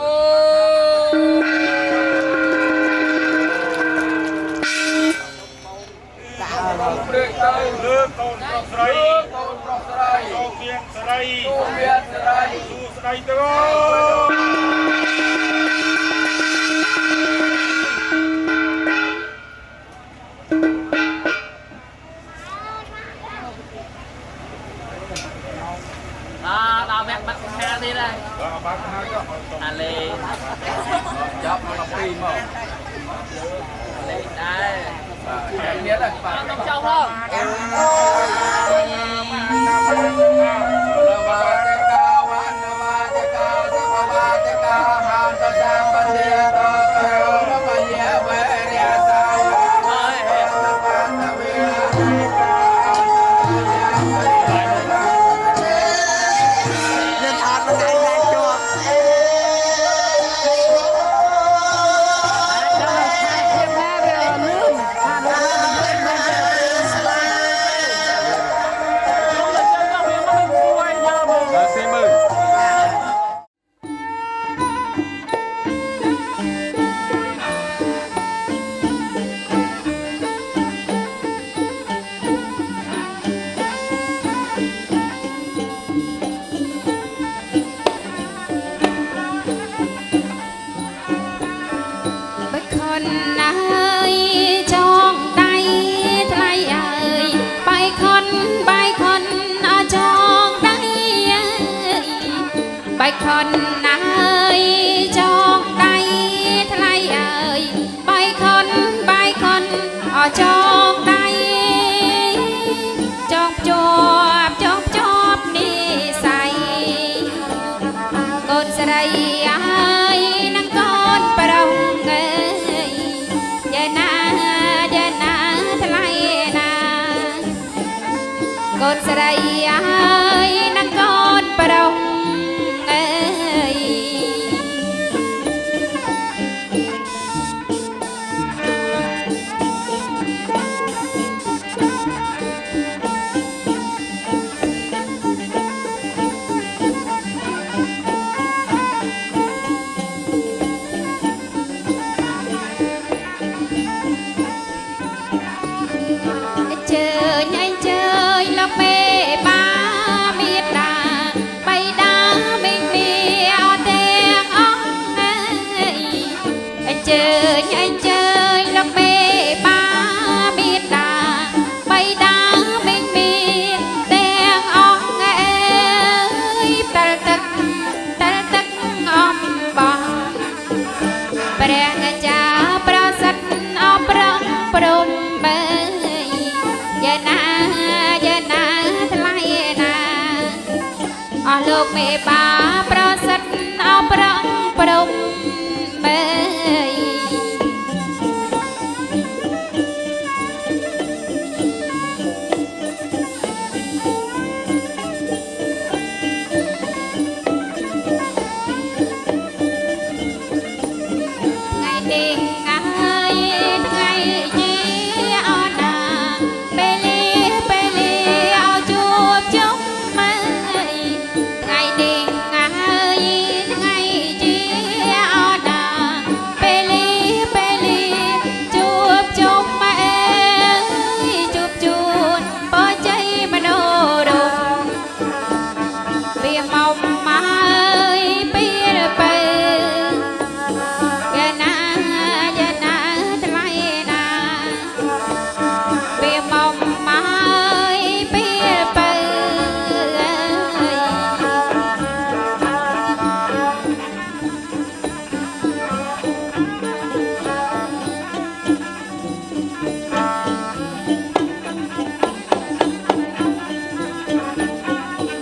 លើកទៅលើកកូនប្រុសស្រីចូលគៀងស្រីស៊ូស្រីទៅđào mẹ bắt khe đi đây à lê chọc nó pin mà lê đây em biết là phải trong trong không Hãy subscribe cho kênh Ghiền Mì Gõ để không bỏ lỡ ខុនណាយចងដៃថ្លៃអើយបាយខុនអចងដៃចងជាប់និស័យកូនស្រីអើយនឹងកូនប្រុសអើយយាណាថ្លៃណាកូនស្រីអើយនឹងកូនប្រុសអើយលោកមេបាប្រសិទ្ធអប្រងព្រំបើថ្ងៃនេះថ្ងៃជាអណាពេលឲ្យជួបជុំមើលថ្ងៃនេះថ្ងៃជាអណាពេលជួបជុំមើលជួបជួនបច្ច័យមនោរមវាមកមកពេលបើយាណាថ្លៃណាវាមកមកពេលបើ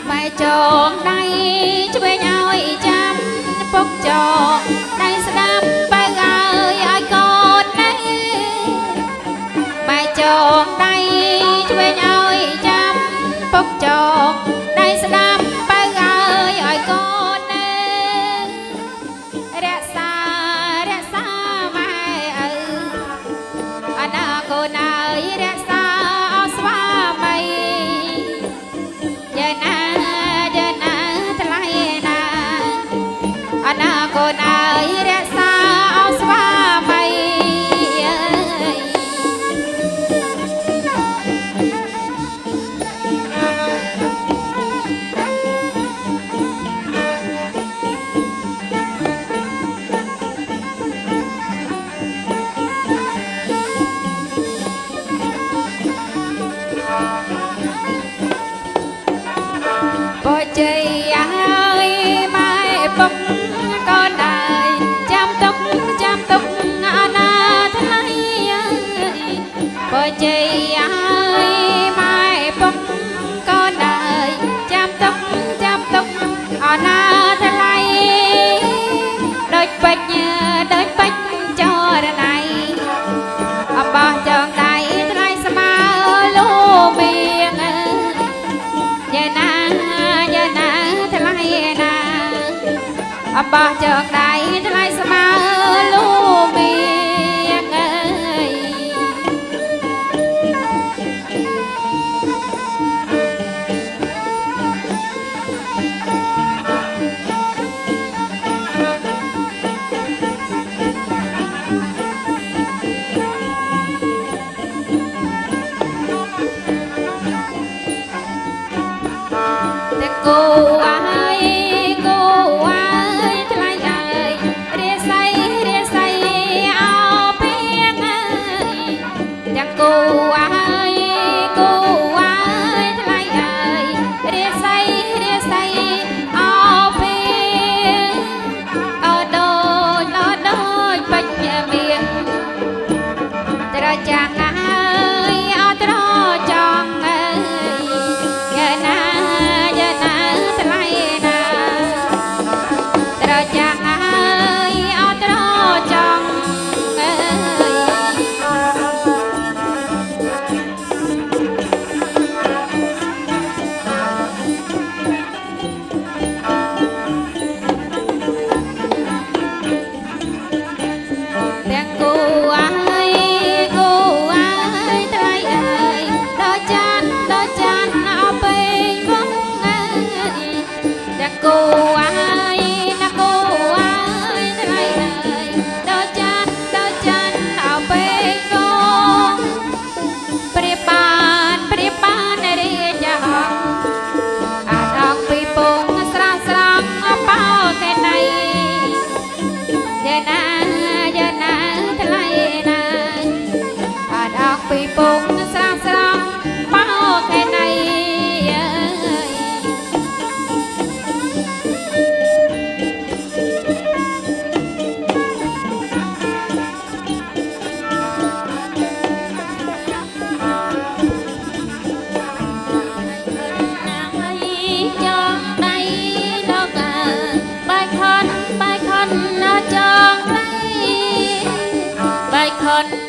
បែចងដៃឆ្វេងឲ្យចាំពុកចងដៃស្ដាប់បើឲ្យកូននេះបែចងដៃឆ្វេងឲ្យចាំពុកចងដៃស្ដាប់បើឲ្យកូននេះរក្សាម៉ែឪអនាគតអើយរក្សាអស្វាមីយាណាថ្លៃណាអនាគតអើយរក្សាអស្វាមីបច្ច័យអើយម៉ែពុកកូនអើយចាំទុកអនាថ្លៃអើយបច្ច័យអើយម៉ែពុកកូនអើយចាំទុកអនាថ្លៃដូចពេជ្រចរណៃអបោះចងដៃថ្លៃស្មើលូមៀងយាណាថ្លៃណាអបោះចងដៃថ្លៃស្មើលូមៀងអើយតែគូអើយថ្លៃអើយរាសីអោពីងអើយទាំងគូអើយថ្លៃអើយរាសីអោពីង ន